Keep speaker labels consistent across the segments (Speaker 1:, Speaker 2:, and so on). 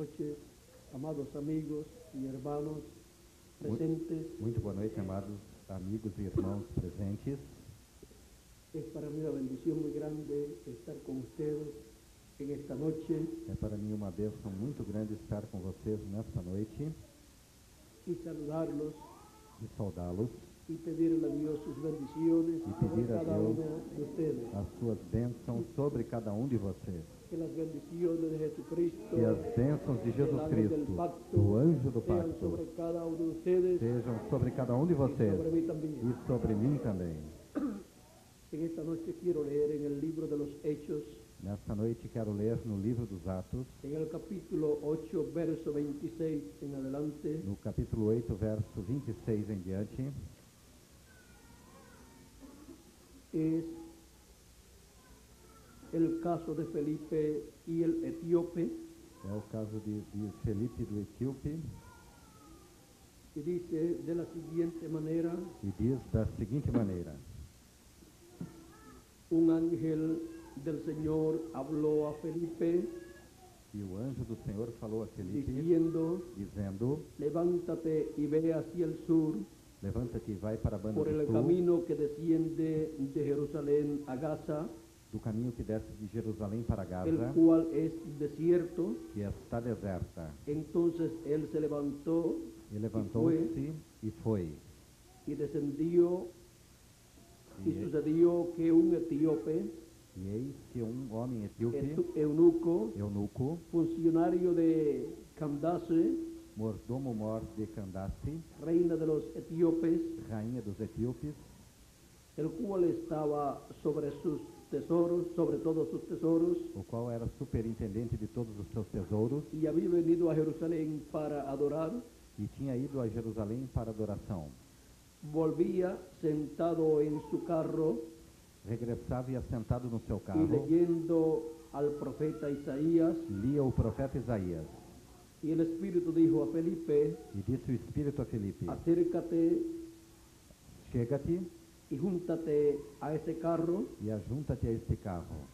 Speaker 1: noche, amados amigos y hermanos presentes.
Speaker 2: Muito boa noite, amados amigos e irmãos presentes.
Speaker 1: Es para mí una bendición muy grande estar con ustedes en esta noche
Speaker 2: É para mim uma bênção muito grande estar com vocês nesta noite
Speaker 1: y saludarlos
Speaker 2: e saudá-los
Speaker 1: y pedirle a Dios sus bendiciones
Speaker 2: y
Speaker 1: sobre
Speaker 2: pedir a
Speaker 1: cada
Speaker 2: Dios
Speaker 1: uno de ustedes.
Speaker 2: as suas bênçãos sobre cada um de vocês.
Speaker 1: Que las bendiciones de Jesucristo,
Speaker 2: Que as bênçãos de Jesus
Speaker 1: del ángel del
Speaker 2: Cristo,
Speaker 1: pacto,
Speaker 2: do anjo do
Speaker 1: sean
Speaker 2: pacto,
Speaker 1: sobre cada uno de ustedes
Speaker 2: sejam sobre cada um de
Speaker 1: y
Speaker 2: vocês
Speaker 1: sobre mí también.
Speaker 2: e sobre mim também.
Speaker 1: En esta noche quiero leer en el libro de los Hechos,
Speaker 2: Nesta noite quero ler no livro dos Atos,
Speaker 1: en el capítulo 8, verso 26 en adelante,
Speaker 2: no capítulo 8, verso 26 em diante.
Speaker 1: es el caso de Felipe y el etíope,
Speaker 2: É o caso de Felipe do Etíope,
Speaker 1: y dice de la siguiente manera:
Speaker 2: e diz da seguinte maneira:
Speaker 1: un ángel del Señor habló a Felipe
Speaker 2: E o anjo do Senhor falou a Felipe,
Speaker 1: diciendo:
Speaker 2: dizendo:
Speaker 1: levántate y ve hacia el sur
Speaker 2: Levanta-te e vai para a banda
Speaker 1: por
Speaker 2: do
Speaker 1: el
Speaker 2: sul,
Speaker 1: camino que desciende de Jerusalén a Gaza,
Speaker 2: do caminho que desce de Jerusalém para
Speaker 1: el
Speaker 2: Gaza,
Speaker 1: cual es desierto.
Speaker 2: que está deserta.
Speaker 1: Entonces él se levantó
Speaker 2: E levantou-se e foi.
Speaker 1: y descendió, y
Speaker 2: E,
Speaker 1: sucedió que un etíope,
Speaker 2: e eis que homem etíope,
Speaker 1: eunuco,
Speaker 2: eunuco,
Speaker 1: funcionario de Candace,
Speaker 2: mordomo-mor de Candace,
Speaker 1: reina de los etíopes,
Speaker 2: rainha dos etíopes,
Speaker 1: el cual estaba sobre sus tesoros, sobre todos sus tesoros,
Speaker 2: o qual era superintendente de todos os seus tesouros,
Speaker 1: y había venido a Jerusalén para adorar,
Speaker 2: e tinha ido a Jerusalém para adoração.
Speaker 1: volvía sentado en su carro
Speaker 2: Regressava e assentado no seu
Speaker 1: y
Speaker 2: carro,
Speaker 1: leyendo al profeta Isaías,
Speaker 2: lia o profeta Isaías.
Speaker 1: y el Espíritu dijo a Felipe:
Speaker 2: E disse o Espírito a Felipe:
Speaker 1: acércate
Speaker 2: Chega-te
Speaker 1: y júntate a ese carro.
Speaker 2: e ajunta-te a este carro.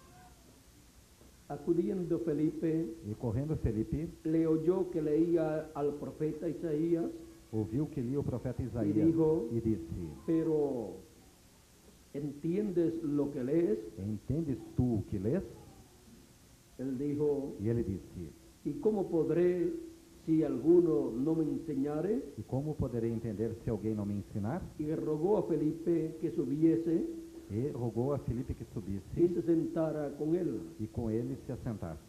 Speaker 1: Acudiendo Felipe,
Speaker 2: E correndo Felipe,
Speaker 1: le oyó que leía al profeta Isaías,
Speaker 2: ouviu que lia o profeta Isaías
Speaker 1: dijo:
Speaker 2: e disse:
Speaker 1: pero ¿entiendes lo que lees?
Speaker 2: Entendes tu o que lês?
Speaker 1: Él dijo:
Speaker 2: E ele disse:
Speaker 1: ¿y cómo podré si alguno no me enseñare?
Speaker 2: E como poderei entender se alguém não me ensinar?
Speaker 1: Y rogó a Felipe que subiese
Speaker 2: E rogou a Felipe que
Speaker 1: y
Speaker 2: subisse
Speaker 1: se sentara con él.
Speaker 2: e com ele se assentasse.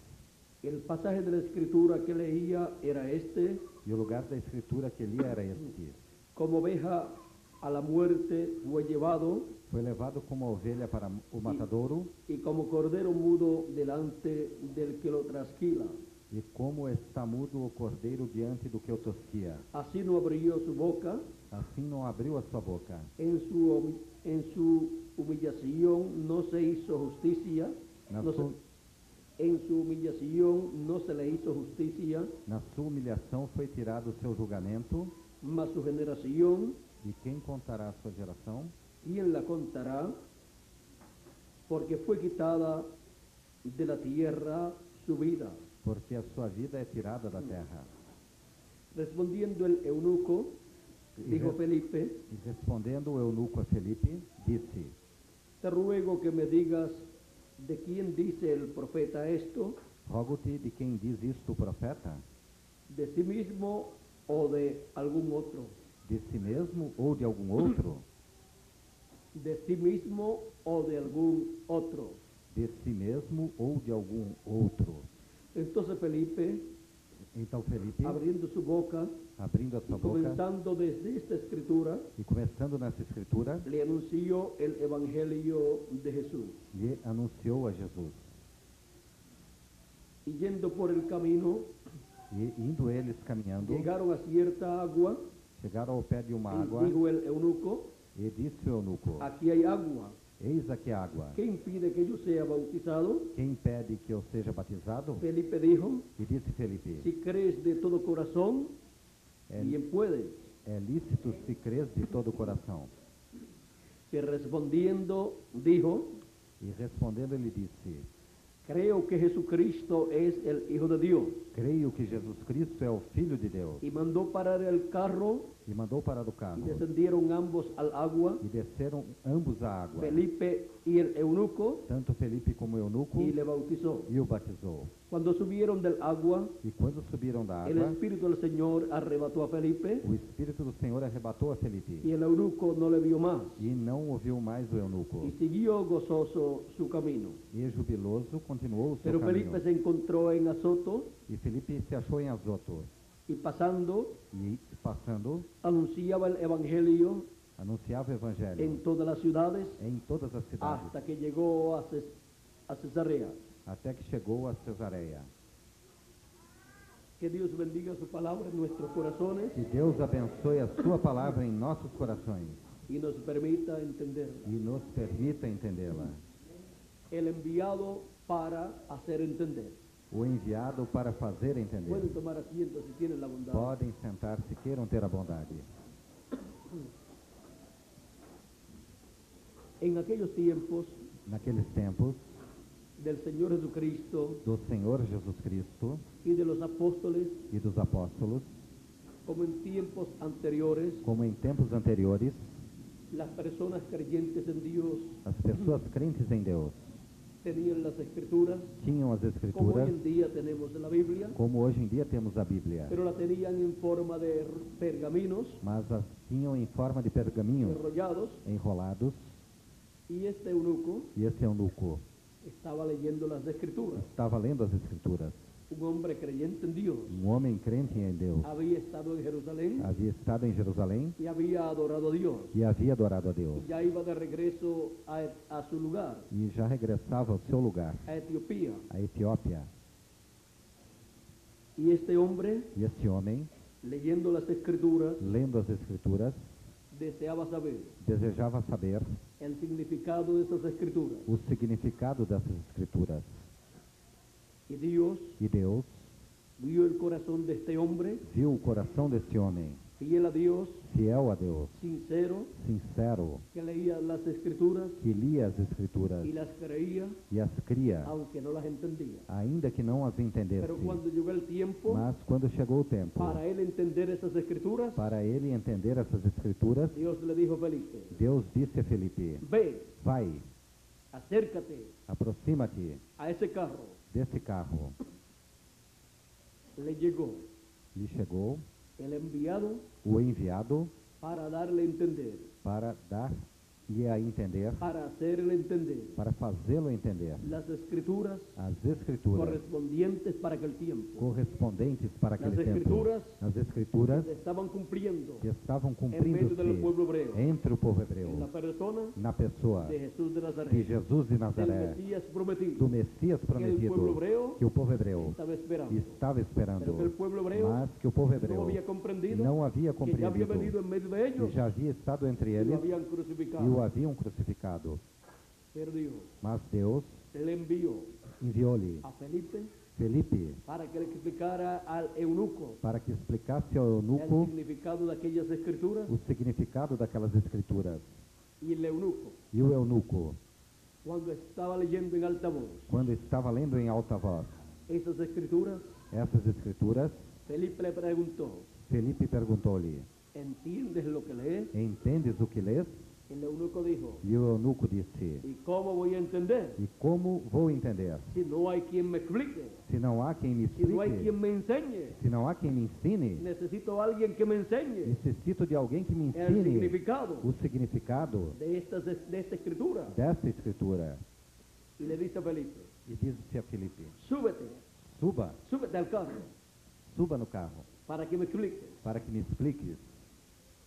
Speaker 1: El pasaje de la escritura que leía era este:
Speaker 2: E o lugar da escritura que lia era este:
Speaker 1: como oveja a la muerte fue llevado,
Speaker 2: Foi levado como ovelha para o matadouro,
Speaker 1: y como cordero mudo delante del que lo trasquila.
Speaker 2: e como está mudo o cordeiro diante do que o tosquia.
Speaker 1: Así no abrió su boca,
Speaker 2: Assim não abriu a sua boca.
Speaker 1: en su humillación no se hizo justicia,
Speaker 2: Na
Speaker 1: no se-
Speaker 2: sua,
Speaker 1: en su humillación no se le hizo justicia,
Speaker 2: na sua humilhação foi tirado o seu julgamento.
Speaker 1: mas su generación,
Speaker 2: E quem contará a sua geração?
Speaker 1: ¿quién la contará? Porque fue quitada de la tierra su vida.
Speaker 2: Porque a sua vida é tirada da terra.
Speaker 1: Respondiendo el eunuco, dijo Felipe:
Speaker 2: E respondendo o eunuco a Felipe, disse:
Speaker 1: te ruego que me digas de quién dice el profeta esto,
Speaker 2: Rogo-te de quem diz isto o profeta?
Speaker 1: de sí mismo o de algún otro.
Speaker 2: De si mesmo ou de algum outro?
Speaker 1: De sí mismo o de algún otro.
Speaker 2: De si mesmo ou de algum outro?
Speaker 1: Entonces Felipe,
Speaker 2: Então Felipe,
Speaker 1: abriendo su boca
Speaker 2: abrindo a
Speaker 1: y
Speaker 2: sua boca
Speaker 1: comenzando desde esta escritura,
Speaker 2: e começando nessa escritura,
Speaker 1: le anunció el evangelio de Jesús.
Speaker 2: lhe anunciou a Jesus.
Speaker 1: Y yendo por el camino,
Speaker 2: E indo eles caminhando,
Speaker 1: llegaron a cierta agua,
Speaker 2: chegaram ao pé de uma
Speaker 1: y
Speaker 2: água,
Speaker 1: dijo el eunuco:
Speaker 2: e disse o eunuco:
Speaker 1: aquí hay agua,
Speaker 2: Eis aqui a água.
Speaker 1: ¿qué impide que yo sea bautizado?
Speaker 2: Quem impede que eu seja batizado?
Speaker 1: Felipe dijo:
Speaker 2: E disse Felipe:
Speaker 1: si crees de todo corazón,
Speaker 2: É,
Speaker 1: bien puedes.
Speaker 2: é lícito se crês de todo o coração.
Speaker 1: Que respondiendo dijo:
Speaker 2: E respondendo ele disse:
Speaker 1: Creo que Jesucristo es el Hijo de Dios.
Speaker 2: Creio que Jesus Cristo é o Filho de Deus.
Speaker 1: Y mandó parar el carro
Speaker 2: E mandou parar o
Speaker 1: y
Speaker 2: carro.
Speaker 1: descendieron ambos al agua,
Speaker 2: E desceram ambos à água.
Speaker 1: Felipe y el eunuco,
Speaker 2: Tanto Felipe como o eunuco.
Speaker 1: y le bautizó.
Speaker 2: E o batizou.
Speaker 1: Cuando subieron del agua,
Speaker 2: E quando subiram da
Speaker 1: el
Speaker 2: água,
Speaker 1: Espíritu del Señor arrebató a Felipe
Speaker 2: o Espírito do Senhor arrebatou a Felipe.
Speaker 1: y el eunuco no le vio más
Speaker 2: E não ouviu mais o eunuco.
Speaker 1: y siguió gozoso su camino.
Speaker 2: E jubiloso continuou o seu
Speaker 1: Pero
Speaker 2: caminho.
Speaker 1: Felipe se encontró en Azoto
Speaker 2: E Felipe se achou em Azoto.
Speaker 1: y pasando
Speaker 2: E passando,
Speaker 1: anunciaba el Evangelio
Speaker 2: anunciava o evangelho
Speaker 1: en todas las ciudades
Speaker 2: em todas as cidades,
Speaker 1: hasta que llegó a Cesarea.
Speaker 2: até que chegou a Cesareia.
Speaker 1: Que Dios bendiga su palabra en nuestros corazones
Speaker 2: Que Deus abençoe a sua palavra em nossos corações
Speaker 1: y nos permita entenderla.
Speaker 2: e nos permita entendê-la.
Speaker 1: El enviado para hacer entender.
Speaker 2: O enviado para fazer
Speaker 1: Pueden
Speaker 2: entender.
Speaker 1: tomar asiento si tienen la bondad.
Speaker 2: Podem sentar se queiram ter a bondade.
Speaker 1: En aquellos tiempos
Speaker 2: Naqueles tempos
Speaker 1: del Señor Jesucristo
Speaker 2: do Senhor Jesus Cristo
Speaker 1: y de los apóstoles,
Speaker 2: e dos apóstolos,
Speaker 1: como en tiempos anteriores,
Speaker 2: como em tempos anteriores,
Speaker 1: las personas creyentes en Dios
Speaker 2: as pessoas crentes em Deus
Speaker 1: tenían las escrituras,
Speaker 2: tinham as
Speaker 1: como hoy
Speaker 2: escrituras,
Speaker 1: en día tenemos la Biblia,
Speaker 2: como hoje em dia temos a Bíblia,
Speaker 1: pero la tenían en forma de pergaminos
Speaker 2: mas as tinham em forma de pergaminhos
Speaker 1: enrollados,
Speaker 2: enrolados,
Speaker 1: y este eunuco
Speaker 2: e esse eunuco
Speaker 1: estaba leyendo las escrituras.
Speaker 2: estava lendo as escrituras.
Speaker 1: Un hombre creyente en Dios
Speaker 2: Homem crente em Deus
Speaker 1: había estado en Jerusalén
Speaker 2: havia estado em Jerusalém
Speaker 1: y había adorado a Dios.
Speaker 2: e havia adorado a Deus,
Speaker 1: Y ya iba de regreso a su lugar,
Speaker 2: e já regressava ao seu lugar,
Speaker 1: a Etiopía.
Speaker 2: a Etiópia.
Speaker 1: Y este hombre,
Speaker 2: E esse homem,
Speaker 1: leyendo las escrituras,
Speaker 2: lendo as escrituras,
Speaker 1: deseaba saber
Speaker 2: desejava saber
Speaker 1: el significado de esas escrituras.
Speaker 2: o significado dessas escrituras.
Speaker 1: Y Dios
Speaker 2: E Deus
Speaker 1: vio el corazón de este hombre,
Speaker 2: viu o coração desse homem,
Speaker 1: fiel a Dios,
Speaker 2: fiel a Deus,
Speaker 1: sincero,
Speaker 2: sincero,
Speaker 1: que leía las escrituras
Speaker 2: que lia as escrituras
Speaker 1: y las creía,
Speaker 2: e as cria,
Speaker 1: aunque no las entendía.
Speaker 2: ainda que não as entendesse.
Speaker 1: Pero cuando llegó el tiempo
Speaker 2: Mas quando chegou o tempo
Speaker 1: para él entender esas escrituras,
Speaker 2: para ele entender essas escrituras,
Speaker 1: Dios le dijo a Felipe,
Speaker 2: Deus disse a Felipe:
Speaker 1: ve,
Speaker 2: vai,
Speaker 1: acércate
Speaker 2: aproxima-te
Speaker 1: a ese carro.
Speaker 2: desse carro.
Speaker 1: Le llegó
Speaker 2: Lhe chegou
Speaker 1: el enviado
Speaker 2: o enviado
Speaker 1: para darle a entender,
Speaker 2: para dar-lhe a entender,
Speaker 1: para hacerle entender
Speaker 2: para fazê-lo entender
Speaker 1: las escrituras
Speaker 2: as escrituras
Speaker 1: correspondientes para aquel tiempo.
Speaker 2: correspondentes para aquele
Speaker 1: Las
Speaker 2: tempo.
Speaker 1: escrituras
Speaker 2: As escrituras
Speaker 1: Se estaban cumpliendo
Speaker 2: que estavam
Speaker 1: en medio del
Speaker 2: cumprindo-se
Speaker 1: pueblo hebreo,
Speaker 2: entre o povo
Speaker 1: en la
Speaker 2: hebreu,
Speaker 1: persona
Speaker 2: na pessoa
Speaker 1: de Jesús de
Speaker 2: de
Speaker 1: Nazaret,
Speaker 2: Jesus de
Speaker 1: del
Speaker 2: Nazaré,
Speaker 1: Mesías prometido,
Speaker 2: do Messias
Speaker 1: que el pueblo
Speaker 2: prometido,
Speaker 1: hebreo
Speaker 2: que o povo hebreu
Speaker 1: estaba esperando,
Speaker 2: estava
Speaker 1: pero que el
Speaker 2: esperando,
Speaker 1: pueblo hebreo
Speaker 2: mas que o povo
Speaker 1: no
Speaker 2: hebreu
Speaker 1: había comprendido
Speaker 2: não havia
Speaker 1: que ya había
Speaker 2: compreendido,
Speaker 1: venido en medio de
Speaker 2: que
Speaker 1: ellos
Speaker 2: já havia estado entre
Speaker 1: y lo
Speaker 2: eles
Speaker 1: habían
Speaker 2: e o
Speaker 1: crucificado.
Speaker 2: haviam crucificado.
Speaker 1: Pero Dios
Speaker 2: Mas Deus
Speaker 1: le envió
Speaker 2: enviou-lhe
Speaker 1: a Felipe
Speaker 2: Felipe
Speaker 1: para que le explicara al eunuco
Speaker 2: para que explicasse ao
Speaker 1: el
Speaker 2: eunuco
Speaker 1: significado de aquellas escrituras,
Speaker 2: o significado daquelas escrituras.
Speaker 1: y el eunuco,
Speaker 2: E o eunuco,
Speaker 1: cuando estaba leyendo en alta voz
Speaker 2: quando estava lendo em alta voz
Speaker 1: esas escrituras,
Speaker 2: essas escrituras,
Speaker 1: Felipe le preguntó,
Speaker 2: Felipe perguntou-lhe:
Speaker 1: ¿entiendes lo que lees?
Speaker 2: entendes o que lês?
Speaker 1: El eunuco dijo,
Speaker 2: E o eunuco disse:
Speaker 1: ¿y cómo voy a entender
Speaker 2: e como vou entender?
Speaker 1: si no hay quien me explique,
Speaker 2: Se não há quem me
Speaker 1: si no hay
Speaker 2: explique,
Speaker 1: quien me enseñe?
Speaker 2: se não há quem me ensine,
Speaker 1: Necesito a alguien que me enseñe
Speaker 2: necessito de alguém que me
Speaker 1: el
Speaker 2: ensine
Speaker 1: significado
Speaker 2: o significado
Speaker 1: de esta escritura.
Speaker 2: dessa escritura.
Speaker 1: Y le dice a Felipe,
Speaker 2: E disse a Felipe:
Speaker 1: súbete,
Speaker 2: súbete
Speaker 1: al carro
Speaker 2: suba no carro,
Speaker 1: para que me explique.
Speaker 2: para que me expliques.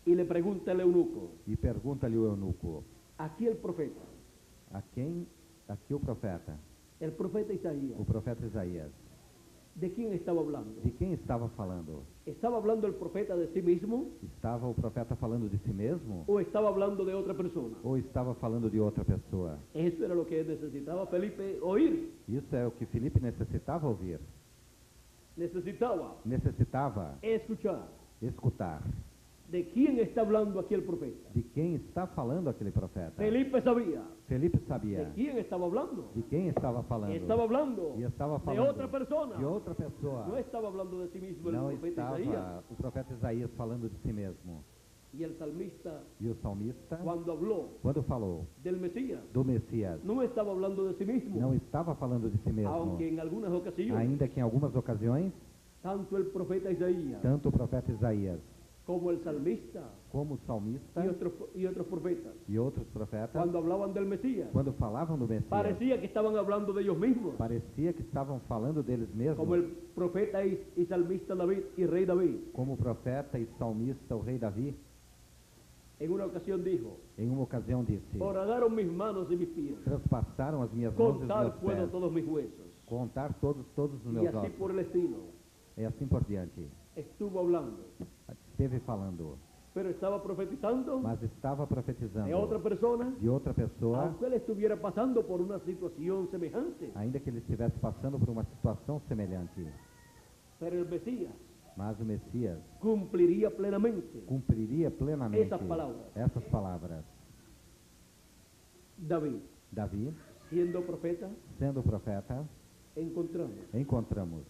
Speaker 1: Y le pregunta el eunuco,
Speaker 2: E pergunta-lhe o eunuco:
Speaker 1: aquí el profeta
Speaker 2: aqui o profeta
Speaker 1: Isaías,
Speaker 2: o profeta Isaías,
Speaker 1: ¿de quién estaba hablando?
Speaker 2: de quem estava falando?
Speaker 1: ¿Estaba hablando el profeta de sí mismo
Speaker 2: Estava o profeta falando de si mesmo?
Speaker 1: o estaba hablando de otra persona?
Speaker 2: Ou estava falando de outra pessoa?
Speaker 1: Eso era lo que necesitaba Felipe oír.
Speaker 2: Isso é o que Felipe necessitava ouvir,
Speaker 1: Necesitaba
Speaker 2: necessitava
Speaker 1: escuchar.
Speaker 2: escutar.
Speaker 1: ¿De quién está hablando aquí el profeta?
Speaker 2: De quem está falando aquele profeta?
Speaker 1: Felipe sabía.
Speaker 2: Felipe
Speaker 1: ¿De
Speaker 2: sabia
Speaker 1: quién estaba hablando?
Speaker 2: de quem estava falando.
Speaker 1: Estaba hablando
Speaker 2: E estava
Speaker 1: de
Speaker 2: falando
Speaker 1: otra persona.
Speaker 2: de outra pessoa.
Speaker 1: No estaba hablando de sí mismo el
Speaker 2: Não
Speaker 1: profeta Isaías.
Speaker 2: estava o profeta Isaías falando de si mesmo.
Speaker 1: Y el salmista,
Speaker 2: E o salmista,
Speaker 1: cuando habló
Speaker 2: quando falou
Speaker 1: del Mesías,
Speaker 2: do Messias,
Speaker 1: no estaba hablando de sí mismo,
Speaker 2: não estava falando de si mesmo.
Speaker 1: aunque en algunas ocasiones,
Speaker 2: Ainda que em algumas ocasiões,
Speaker 1: tanto el profeta Isaías
Speaker 2: tanto o profeta Isaías
Speaker 1: como el salmista
Speaker 2: como o salmista
Speaker 1: y otros profetas,
Speaker 2: e outros profetas,
Speaker 1: cuando hablaban del Mesías,
Speaker 2: quando falavam do Messias,
Speaker 1: parecía que estaban hablando de ellos mismos,
Speaker 2: parecia que estavam falando deles
Speaker 1: como
Speaker 2: mesmos,
Speaker 1: el profeta y salmista David y rey David.
Speaker 2: como o profeta e salmista, o rei Davi,
Speaker 1: En una ocasión dijo:
Speaker 2: em uma ocasião disse:
Speaker 1: horadaron mis manos y mis pies,
Speaker 2: transpassaram as minhas mãos e os
Speaker 1: contar
Speaker 2: meus
Speaker 1: puedo
Speaker 2: pés,
Speaker 1: todos mis huesos.
Speaker 2: contar todos os
Speaker 1: Y
Speaker 2: meus
Speaker 1: así
Speaker 2: ossos.
Speaker 1: por el estilo,
Speaker 2: E assim por diante.
Speaker 1: estuvo hablando,
Speaker 2: Esteve falando,
Speaker 1: pero estaba profetizando
Speaker 2: mas estava profetizando
Speaker 1: de otra persona,
Speaker 2: de outra pessoa,
Speaker 1: aunque él estuviera pasando por una situación semejante.
Speaker 2: ainda que ele estivesse passando por uma situação semelhante.
Speaker 1: Pero el Mesías
Speaker 2: Mas o Messias
Speaker 1: cumpliría plenamente.
Speaker 2: cumpriria plenamente
Speaker 1: Essas palavras.
Speaker 2: essas palavras.
Speaker 1: David,
Speaker 2: Davi,
Speaker 1: siendo profeta,
Speaker 2: sendo profeta,
Speaker 1: encontramos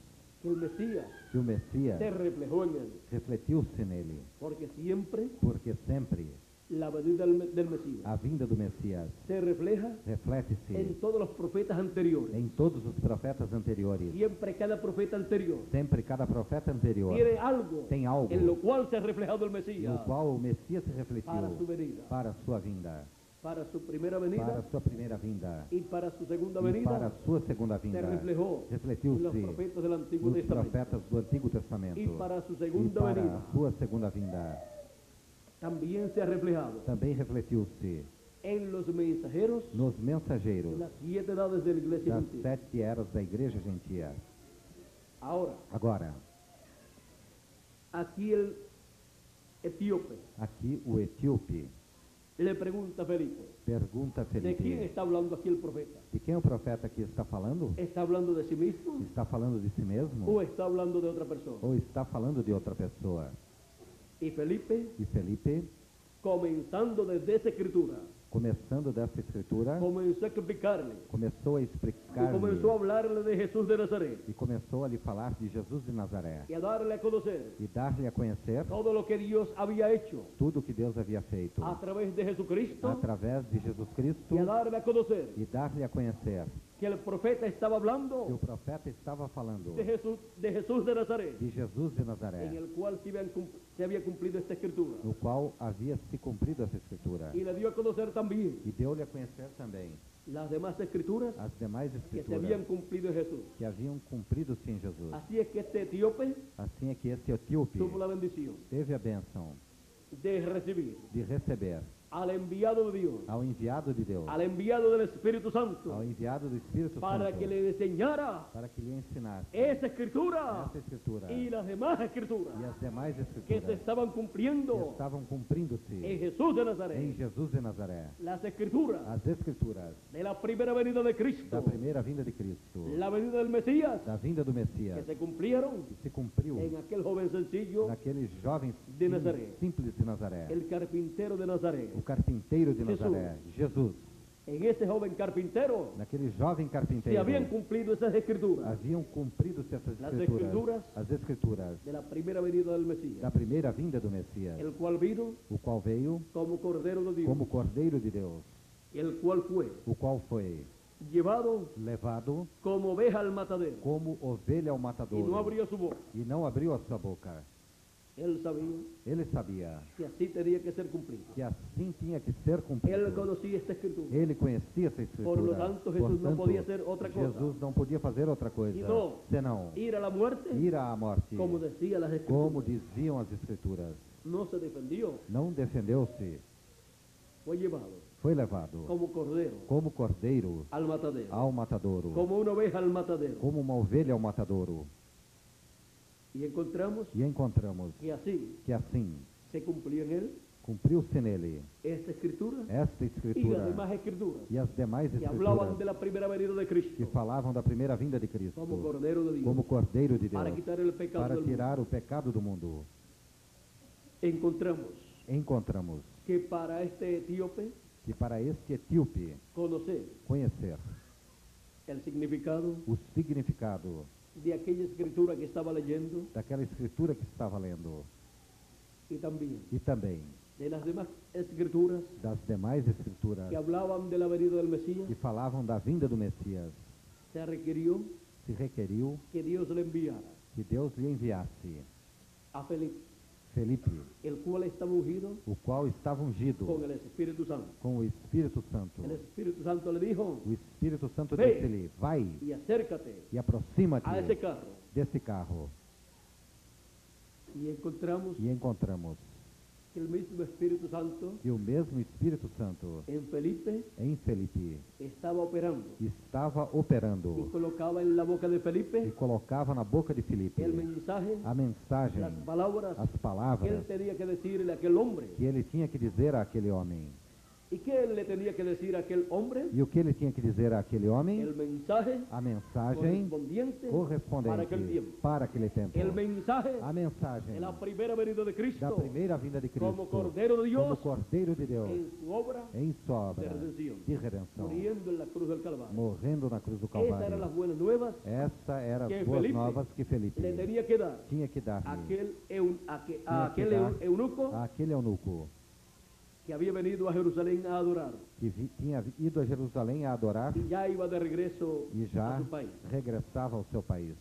Speaker 1: que el Mesías
Speaker 2: que o Messias
Speaker 1: se reflejó en él,
Speaker 2: refletiu-se nele,
Speaker 1: porque siempre
Speaker 2: porque sempre
Speaker 1: la venida del Mesías
Speaker 2: a vinda do Messias
Speaker 1: se refleja
Speaker 2: reflete-se
Speaker 1: en todos los profetas anteriores.
Speaker 2: em todos os profetas anteriores.
Speaker 1: Siempre cada profeta anterior
Speaker 2: Sempre cada profeta anterior
Speaker 1: tiene algo
Speaker 2: tem algo
Speaker 1: en lo cual se ha reflejado el Mesías
Speaker 2: no qual o Messias se refletiu
Speaker 1: para su venida,
Speaker 2: para a sua vinda,
Speaker 1: para su primera
Speaker 2: para
Speaker 1: venida
Speaker 2: a sua primeira vinda
Speaker 1: y para su segunda
Speaker 2: e para
Speaker 1: venida.
Speaker 2: a sua segunda
Speaker 1: Se
Speaker 2: vinda.
Speaker 1: reflejó en los
Speaker 2: Refletiu-se
Speaker 1: profetas del Antiguo
Speaker 2: nos
Speaker 1: Testamento.
Speaker 2: profetas do Antigo Testamento
Speaker 1: Y para su
Speaker 2: e
Speaker 1: segunda
Speaker 2: para
Speaker 1: venida
Speaker 2: a sua segunda vinda.
Speaker 1: también se ha reflejado
Speaker 2: Também refletiu-se
Speaker 1: en los mensajeros
Speaker 2: nos
Speaker 1: de
Speaker 2: mensageiros
Speaker 1: las 7 edades de la iglesia
Speaker 2: das
Speaker 1: gentil.
Speaker 2: 7 eras da Igreja Gentia.
Speaker 1: Ahora,
Speaker 2: Agora,
Speaker 1: aquí el etíope
Speaker 2: aqui o etíope
Speaker 1: le pregunta a Felipe:
Speaker 2: pergunta a
Speaker 1: ¿de quién
Speaker 2: Felipe:
Speaker 1: está hablando aquí el profeta?
Speaker 2: de quem o profeta aqui está falando?
Speaker 1: ¿Está hablando de sí mismo
Speaker 2: Está falando de si mesmo?
Speaker 1: o está hablando de otra persona?
Speaker 2: Ou está falando de outra pessoa?
Speaker 1: Y Felipe,
Speaker 2: E Felipe,
Speaker 1: comenzando desde esa escritura,
Speaker 2: começando dessa escritura,
Speaker 1: comenzó a explicarle
Speaker 2: começou a
Speaker 1: y
Speaker 2: explicar-lhe
Speaker 1: comenzó a hablarle de Jesús de Nazaret
Speaker 2: e começou a lhe falar de Jesus de Nazaré
Speaker 1: y a darle a conocer
Speaker 2: e dar-lhe a conhecer
Speaker 1: todo lo que Dios había hecho
Speaker 2: tudo o que Deus havia feito
Speaker 1: a través de Jesucristo
Speaker 2: através de Jesus Cristo
Speaker 1: y a darle a conocer
Speaker 2: e dar-lhe a conhecer
Speaker 1: que el profeta estaba
Speaker 2: que o
Speaker 1: hablando
Speaker 2: profeta estava falando
Speaker 1: de Jesús de Nazaret,
Speaker 2: de Jesus de
Speaker 1: en
Speaker 2: Nazaré,
Speaker 1: el cual se había cumplido esta escritura.
Speaker 2: no qual havia se cumprido essa escritura.
Speaker 1: Y le dio a conocer también
Speaker 2: E deu-lhe a conhecer também
Speaker 1: las demás escrituras
Speaker 2: as demais
Speaker 1: que se habían
Speaker 2: escrituras
Speaker 1: cumplido en Jesús.
Speaker 2: que haviam cumprido-se em Jesus.
Speaker 1: Así es que este etíope
Speaker 2: Assim é que esse etíope
Speaker 1: tuvo la bendición
Speaker 2: teve a bênção
Speaker 1: de recibir
Speaker 2: de receber
Speaker 1: al enviado de Dios,
Speaker 2: ao enviado de Deus,
Speaker 1: al enviado del Espíritu
Speaker 2: ao
Speaker 1: Santo,
Speaker 2: enviado do Espírito
Speaker 1: para
Speaker 2: Santo,
Speaker 1: que le enseñara
Speaker 2: para que lhe ensinasse
Speaker 1: esa escritura
Speaker 2: essa escritura
Speaker 1: y las demás escrituras
Speaker 2: e as demais
Speaker 1: que se
Speaker 2: escrituras
Speaker 1: estaban
Speaker 2: que
Speaker 1: cumpliendo
Speaker 2: estavam
Speaker 1: en
Speaker 2: cumprindo-se
Speaker 1: Jesús de
Speaker 2: em
Speaker 1: Nazaret.
Speaker 2: Jesus de Nazaré.
Speaker 1: Las escrituras
Speaker 2: As escrituras
Speaker 1: de la primera venida de
Speaker 2: da
Speaker 1: Cristo,
Speaker 2: primeira vinda de Cristo,
Speaker 1: la venida del Mesías,
Speaker 2: da vinda do
Speaker 1: que
Speaker 2: Messias,
Speaker 1: se cumplieron
Speaker 2: que se cumpriu
Speaker 1: en aquel joven sencillo,
Speaker 2: naquele jovem
Speaker 1: de Nazaré.
Speaker 2: simples de Nazaré,
Speaker 1: el carpintero de Nazaret.
Speaker 2: o carpinteiro de
Speaker 1: Jesús.
Speaker 2: Nazaré, Jesus.
Speaker 1: En ese joven carpintero
Speaker 2: Naquele jovem
Speaker 1: se
Speaker 2: carpinteiro
Speaker 1: habían cumplido esas escrituras
Speaker 2: haviam cumprido-se essas
Speaker 1: Las
Speaker 2: escrituras,
Speaker 1: escrituras
Speaker 2: as escrituras
Speaker 1: de la primera venida del Mesías,
Speaker 2: da primeira vinda do Messias,
Speaker 1: el cual vino
Speaker 2: o qual veio
Speaker 1: como Cordero de Dios,
Speaker 2: como Cordeiro de Deus,
Speaker 1: el cual fue
Speaker 2: o qual foi
Speaker 1: llevado
Speaker 2: levado
Speaker 1: como oveja al matadero
Speaker 2: como ovelha ao
Speaker 1: y
Speaker 2: matadouro
Speaker 1: no abrió su boca.
Speaker 2: e não abriu a sua boca.
Speaker 1: Él sabía
Speaker 2: Ele sabia
Speaker 1: que así tenía que ser cumplido.
Speaker 2: que assim tinha que ser
Speaker 1: Él
Speaker 2: cumprido.
Speaker 1: conocía esta escritura.
Speaker 2: Ele conhecia essa escritura.
Speaker 1: Por lo tanto, Jesús não
Speaker 2: Portanto,
Speaker 1: podia ser outra coisa.
Speaker 2: Jesus não podia fazer outra coisa
Speaker 1: Sino
Speaker 2: senão
Speaker 1: ir a la muerte,
Speaker 2: ir à morte,
Speaker 1: como decía las
Speaker 2: como
Speaker 1: escrituras.
Speaker 2: diziam as escrituras.
Speaker 1: No se defendió,
Speaker 2: Não defendeu-se,
Speaker 1: fue llevado
Speaker 2: foi levado
Speaker 1: como cordero
Speaker 2: como cordeiro
Speaker 1: al matadero,
Speaker 2: ao matadouro,
Speaker 1: como una oveja al matadero.
Speaker 2: como uma ovelha ao matadouro.
Speaker 1: Y encontramos
Speaker 2: E encontramos
Speaker 1: que así
Speaker 2: que assim
Speaker 1: se cumplió en él
Speaker 2: cumpriu-se nele
Speaker 1: esta escritura
Speaker 2: esta
Speaker 1: y las
Speaker 2: escritura
Speaker 1: demás escrituras
Speaker 2: e as demais
Speaker 1: que hablaban
Speaker 2: escrituras
Speaker 1: de la primera venida de
Speaker 2: que
Speaker 1: Cristo
Speaker 2: falavam da primeira vinda de Cristo
Speaker 1: como Cordero de Dios
Speaker 2: como Cordeiro de Deus
Speaker 1: para quitar el pecado
Speaker 2: para
Speaker 1: del mundo.
Speaker 2: tirar o pecado do mundo. encontramos
Speaker 1: que para este etíope
Speaker 2: que para este etíope
Speaker 1: conocer
Speaker 2: conhecer
Speaker 1: el significado
Speaker 2: o significado
Speaker 1: de aquella escritura que estaba leyendo
Speaker 2: daquela escritura que estava lendo
Speaker 1: y también
Speaker 2: e também
Speaker 1: de las demás escrituras
Speaker 2: das demais escrituras
Speaker 1: que hablaban de la venida del Mesías,
Speaker 2: que falavam da vinda do Messias,
Speaker 1: se requirió
Speaker 2: se requeriu
Speaker 1: que Dios le enviara
Speaker 2: que Deus lhe enviasse
Speaker 1: a Felipe,
Speaker 2: Felipe,
Speaker 1: el cual estaba ungido
Speaker 2: o qual estava ungido
Speaker 1: con el Espíritu Santo.
Speaker 2: com o Espírito Santo.
Speaker 1: El Espíritu Santo le dijo,
Speaker 2: O Espírito Santo
Speaker 1: Vem.
Speaker 2: disse-lhe: vai
Speaker 1: y acércate
Speaker 2: e aproxima-te
Speaker 1: a ese carro.
Speaker 2: desse carro.
Speaker 1: Y encontramos
Speaker 2: E encontramos
Speaker 1: que el mismo Espíritu Santo
Speaker 2: que o mesmo Espírito Santo
Speaker 1: en Felipe
Speaker 2: em Felipe
Speaker 1: estaba operando
Speaker 2: estava
Speaker 1: y
Speaker 2: operando
Speaker 1: colocaba en la boca de
Speaker 2: e
Speaker 1: Felipe
Speaker 2: colocava na boca de Felipe
Speaker 1: el mensaje,
Speaker 2: a mensagem,
Speaker 1: las palabras
Speaker 2: as
Speaker 1: que él
Speaker 2: palavras
Speaker 1: tenía que decirle a aquel hombre.
Speaker 2: que ele tinha que dizer àquele homem.
Speaker 1: ¿Y qué él le tenía que decir a aquel hombre?
Speaker 2: E o que ele tinha que dizer àquele homem?
Speaker 1: El mensaje
Speaker 2: A mensagem
Speaker 1: correspondiente
Speaker 2: correspondente
Speaker 1: para aquel tiempo.
Speaker 2: para aquele tempo.
Speaker 1: El mensaje
Speaker 2: A mensagem
Speaker 1: de la primera venida de
Speaker 2: da
Speaker 1: Cristo
Speaker 2: primeira vinda de Cristo
Speaker 1: como Cordero de
Speaker 2: como
Speaker 1: Dios
Speaker 2: Cordeiro de Deus
Speaker 1: en su obra
Speaker 2: em sua obra
Speaker 1: de redención,
Speaker 2: de redenção,
Speaker 1: muriendo en la cruz del Calvario.
Speaker 2: morrendo na cruz do
Speaker 1: Esas eran
Speaker 2: Calvário.
Speaker 1: las buenas nuevas
Speaker 2: Essa era
Speaker 1: que
Speaker 2: as boas
Speaker 1: Felipe
Speaker 2: novas que Felipe
Speaker 1: le tenía que dar
Speaker 2: tinha que dar
Speaker 1: a
Speaker 2: Tinha que
Speaker 1: aquel
Speaker 2: dar
Speaker 1: eunuco
Speaker 2: àquele eunuco
Speaker 1: que había venido a Jerusalén a adorar
Speaker 2: que tinha ido a Jerusalém a adorar
Speaker 1: y ya iba de regreso
Speaker 2: e
Speaker 1: a
Speaker 2: já
Speaker 1: su país.
Speaker 2: regressava ao seu país.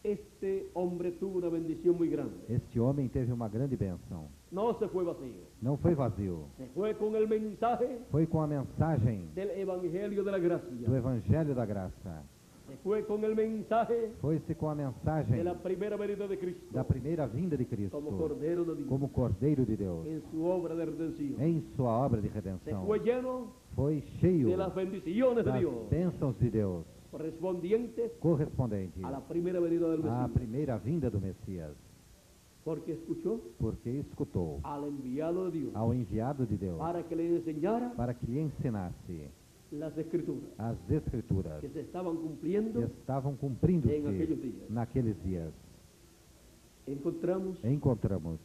Speaker 1: Este hombre tuvo una bendición muy grande.
Speaker 2: Este homem teve uma grande bênção.
Speaker 1: No se fue vacío,
Speaker 2: Não foi vazio,
Speaker 1: se fue con el mensaje
Speaker 2: foi com a mensagem
Speaker 1: del Evangelio de la Gracia.
Speaker 2: do Evangelho da Graça.
Speaker 1: Se fue con el mensaje
Speaker 2: Foi-se com a mensagem
Speaker 1: de la primera venida de Cristo
Speaker 2: da primeira vinda de Cristo
Speaker 1: como Cordero de Dios
Speaker 2: como Cordeiro de Deus
Speaker 1: en su obra de redención.
Speaker 2: em sua obra de
Speaker 1: Se
Speaker 2: redenção.
Speaker 1: fue lleno
Speaker 2: Foi cheio
Speaker 1: de las bendiciones de
Speaker 2: das
Speaker 1: Dios
Speaker 2: bênçãos de Deus
Speaker 1: correspondientes
Speaker 2: correspondente
Speaker 1: a la primera venida del
Speaker 2: à
Speaker 1: Mesías,
Speaker 2: primeira vinda do Messias,
Speaker 1: porque escuchó
Speaker 2: porque escutou
Speaker 1: al enviado de Dios
Speaker 2: ao enviado de Deus
Speaker 1: para que le enseñara
Speaker 2: para que lhe ensinasse
Speaker 1: las escrituras
Speaker 2: as Escrituras
Speaker 1: que se estaban
Speaker 2: que
Speaker 1: cumpliendo.
Speaker 2: estavam cumprindo-se
Speaker 1: em aqueles dias.
Speaker 2: naqueles dias.
Speaker 1: Encontramos
Speaker 2: Encontramos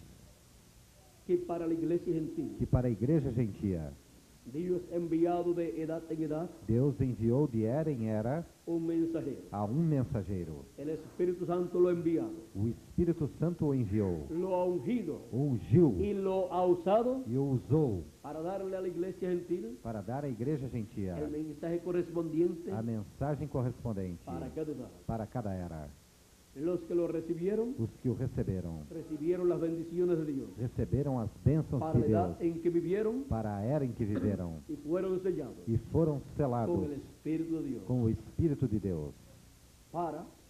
Speaker 1: que para la iglesia gentil,
Speaker 2: que para a igreja gentia,
Speaker 1: Dios ha enviado de edad en edad
Speaker 2: Deus enviou de era em era
Speaker 1: un mensajero.
Speaker 2: a um mensageiro.
Speaker 1: El Espíritu Santo lo ha enviado,
Speaker 2: O Espírito Santo o enviou,
Speaker 1: lo ha ungido
Speaker 2: o ungiu
Speaker 1: y lo ha usado
Speaker 2: e o usou
Speaker 1: para darle a la iglesia gentil
Speaker 2: para dar à igreja gentia
Speaker 1: el mensaje correspondiente
Speaker 2: a mensagem correspondente
Speaker 1: para cada edad.
Speaker 2: para cada era.
Speaker 1: Los que lo recibieron,
Speaker 2: Os que o receberam,
Speaker 1: recibieron las bendiciones de Dios
Speaker 2: receberam as bênçãos
Speaker 1: para
Speaker 2: de
Speaker 1: la edad
Speaker 2: Deus
Speaker 1: en que vivieron
Speaker 2: para a era em que viveram
Speaker 1: y fueron sellados
Speaker 2: e foram
Speaker 1: con
Speaker 2: selados
Speaker 1: el Espíritu de Dios
Speaker 2: com o Espírito de Deus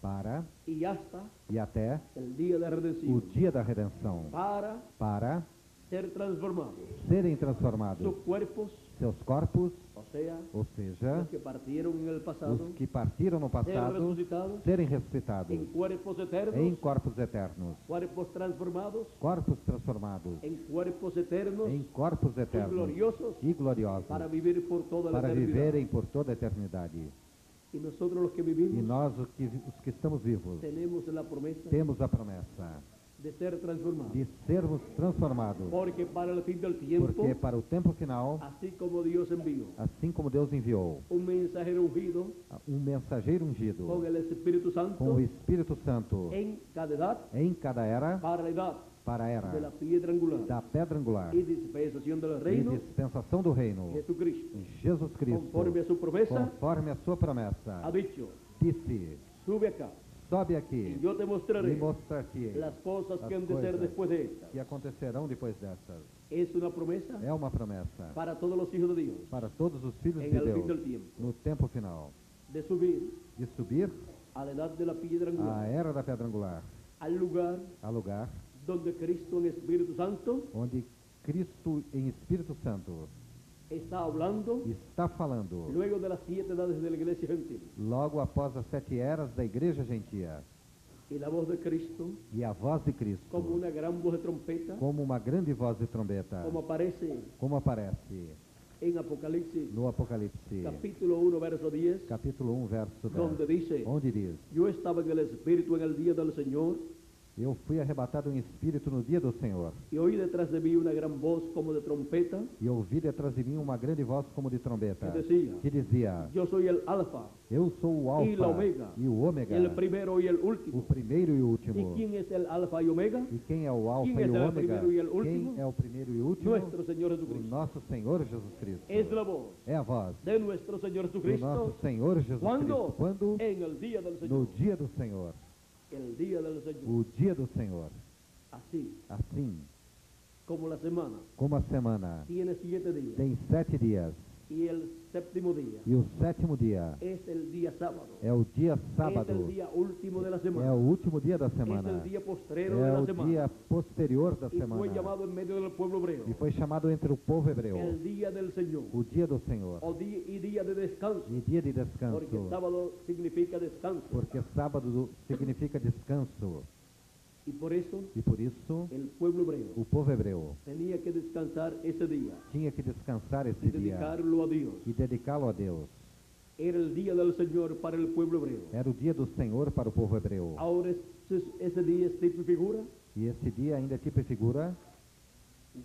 Speaker 2: para
Speaker 1: y hasta
Speaker 2: e até
Speaker 1: el día de
Speaker 2: o
Speaker 1: redención,
Speaker 2: dia da redenção, para
Speaker 1: ser transformados
Speaker 2: serem transformados
Speaker 1: sus cuerpos,
Speaker 2: seus corpos,
Speaker 1: o sea,
Speaker 2: ou seja,
Speaker 1: los que partieron en el pasado,
Speaker 2: os que partiram no
Speaker 1: ser
Speaker 2: passado,
Speaker 1: resucitados
Speaker 2: serem ressuscitados
Speaker 1: en cuerpos eternos,
Speaker 2: em corpos eternos,
Speaker 1: cuerpos transformados
Speaker 2: corpos transformados
Speaker 1: en cuerpos eternos
Speaker 2: em corpos eternos
Speaker 1: gloriosos
Speaker 2: e gloriosos,
Speaker 1: para vivir por toda la
Speaker 2: para
Speaker 1: eternidad.
Speaker 2: viverem por toda a eternidade.
Speaker 1: Y nosotros los que
Speaker 2: E
Speaker 1: vivimos
Speaker 2: nós, os que estamos vivos,
Speaker 1: tenemos la promesa
Speaker 2: temos a promessa
Speaker 1: de ser transformados,
Speaker 2: de sermos transformados,
Speaker 1: porque para el fin del tiempo,
Speaker 2: porque para o tempo final,
Speaker 1: así como Dios envió
Speaker 2: assim como Deus enviou
Speaker 1: un mensajero ungido
Speaker 2: um mensageiro ungido
Speaker 1: con el Espíritu
Speaker 2: com
Speaker 1: Santo
Speaker 2: o Espírito Santo
Speaker 1: en cada edad
Speaker 2: em cada era
Speaker 1: para la edad
Speaker 2: para a era
Speaker 1: de la piedra angular
Speaker 2: da pedra angular
Speaker 1: y dispensación del
Speaker 2: e
Speaker 1: reino
Speaker 2: dispensação do reino,
Speaker 1: Jesucristo,
Speaker 2: Jesus Cristo,
Speaker 1: conforme a su promesa,
Speaker 2: conforme a sua promessa,
Speaker 1: ha dicho,
Speaker 2: disse:
Speaker 1: sube acá
Speaker 2: sobe
Speaker 1: y
Speaker 2: aqui
Speaker 1: yo te mostraré
Speaker 2: e mostrar-te
Speaker 1: las cosas
Speaker 2: as
Speaker 1: que han de ser
Speaker 2: coisas
Speaker 1: después de estas.
Speaker 2: que acontecerão depois destas.
Speaker 1: Es una promesa
Speaker 2: É uma promessa
Speaker 1: para todos los hijos de Dios
Speaker 2: para todos os filhos
Speaker 1: en
Speaker 2: de
Speaker 1: el fin
Speaker 2: Deus
Speaker 1: del tiempo,
Speaker 2: no tempo final,
Speaker 1: de subir
Speaker 2: de subir
Speaker 1: a la edad de la piedra
Speaker 2: à
Speaker 1: angular,
Speaker 2: era da pedra angular,
Speaker 1: al lugar
Speaker 2: a lugar
Speaker 1: donde Cristo en Espíritu Santo
Speaker 2: onde Cristo em Espírito Santo
Speaker 1: está hablando
Speaker 2: está falando
Speaker 1: luego de las 7 edades de la iglesia gentil.
Speaker 2: logo após as 7 eras da igreja gentia.
Speaker 1: Y la voz de Cristo,
Speaker 2: E a voz de Cristo,
Speaker 1: como una gran voz de trompeta,
Speaker 2: como uma grande voz de trombeta,
Speaker 1: como aparece
Speaker 2: como aparece
Speaker 1: en Apocalipsis
Speaker 2: no Apocalipse,
Speaker 1: capítulo 1, verso 10,
Speaker 2: capítulo 1, verso 10,
Speaker 1: donde dice,
Speaker 2: onde diz:
Speaker 1: yo estaba en el Espíritu en el día del Señor
Speaker 2: Eu fui arrebatado em espírito no dia do Senhor,
Speaker 1: y oí detrás de mí una gran voz como de trompeta
Speaker 2: e ouvi detrás de mim uma grande voz como de trombeta,
Speaker 1: que dizia,
Speaker 2: que dizia:
Speaker 1: yo soy el alfa,
Speaker 2: Eu sou o Alfa
Speaker 1: y la Omega,
Speaker 2: e o Ômega,
Speaker 1: el primero y el
Speaker 2: o
Speaker 1: último.
Speaker 2: primeiro e o
Speaker 1: ¿Y
Speaker 2: último.
Speaker 1: quién es el alfa y omega?
Speaker 2: E quem é o Alfa
Speaker 1: Quem
Speaker 2: e
Speaker 1: é
Speaker 2: o
Speaker 1: o
Speaker 2: Ômega?
Speaker 1: primeiro e o último?
Speaker 2: Quem é o primeiro e o último?
Speaker 1: Nuestro Señor
Speaker 2: O
Speaker 1: Jesucristo.
Speaker 2: nosso Senhor Jesus Cristo.
Speaker 1: Es la voz
Speaker 2: É a voz
Speaker 1: de nuestro Señor
Speaker 2: do nosso
Speaker 1: Jesucristo.
Speaker 2: Senhor Jesus
Speaker 1: ¿Cuándo?
Speaker 2: Cristo. Quando?
Speaker 1: En el día del
Speaker 2: No
Speaker 1: Señor.
Speaker 2: dia do Senhor.
Speaker 1: El día del Señor.
Speaker 2: O dia do Senhor.
Speaker 1: Así
Speaker 2: Assim
Speaker 1: como la semana
Speaker 2: como a semana
Speaker 1: tiene 7 días.
Speaker 2: tem 7 dias,
Speaker 1: Y el séptimo día
Speaker 2: e o sétimo dia
Speaker 1: es el día sábado.
Speaker 2: é o dia
Speaker 1: Es
Speaker 2: sábado,
Speaker 1: el día último de la
Speaker 2: é o
Speaker 1: semana.
Speaker 2: último dia da
Speaker 1: Es
Speaker 2: semana,
Speaker 1: el día postrero de
Speaker 2: é
Speaker 1: la
Speaker 2: o
Speaker 1: semana.
Speaker 2: dia posterior da
Speaker 1: Y fue
Speaker 2: semana,
Speaker 1: llamado en medio del pueblo hebreo
Speaker 2: e foi chamado entre o povo hebreu
Speaker 1: el día del Señor.
Speaker 2: o dia do Senhor,
Speaker 1: Y día de descanso.
Speaker 2: e dia de
Speaker 1: Porque
Speaker 2: descanso,
Speaker 1: sábado significa descanso.
Speaker 2: porque sábado significa descanso,
Speaker 1: Y por eso
Speaker 2: e por isso
Speaker 1: el pueblo hebreo
Speaker 2: o povo hebreu
Speaker 1: tenía que descansar ese día
Speaker 2: tinha que descansar
Speaker 1: y
Speaker 2: esse dia
Speaker 1: dedicarlo a Dios.
Speaker 2: e dedicá-lo a Deus.
Speaker 1: Era el día del Señor para el pueblo hebreo.
Speaker 2: Era o dia do Senhor para o povo hebreu.
Speaker 1: Ahora ese día es tipo y figura
Speaker 2: E esse dia ainda é tipo e figura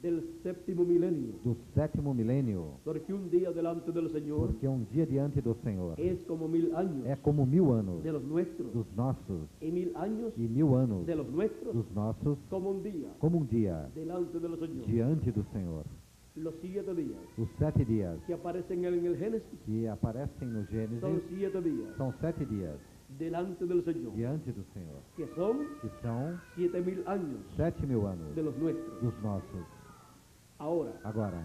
Speaker 1: del séptimo milenio.
Speaker 2: do sétimo milênio,
Speaker 1: Porque un día delante del Señor
Speaker 2: porque um dia diante do Senhor
Speaker 1: es como 1000 años
Speaker 2: é como 1000 anos
Speaker 1: de los nuestros.
Speaker 2: dos nossos,
Speaker 1: Y 1000 años
Speaker 2: e 1000 anos
Speaker 1: de los nuestros
Speaker 2: dos nossos,
Speaker 1: como un día
Speaker 2: como um dia
Speaker 1: delante del Señor.
Speaker 2: diante do Senhor.
Speaker 1: Los 7 días
Speaker 2: Os 7 dias
Speaker 1: que aparecen en el Génesis
Speaker 2: que aparecem no
Speaker 1: son
Speaker 2: Gênesis
Speaker 1: 7 días
Speaker 2: são 7 dias
Speaker 1: delante del Señor,
Speaker 2: diante do Senhor,
Speaker 1: que son
Speaker 2: que são
Speaker 1: 7000 años
Speaker 2: 7000 anos
Speaker 1: de los nuestros.
Speaker 2: dos nossos.
Speaker 1: Ahora,
Speaker 2: Agora,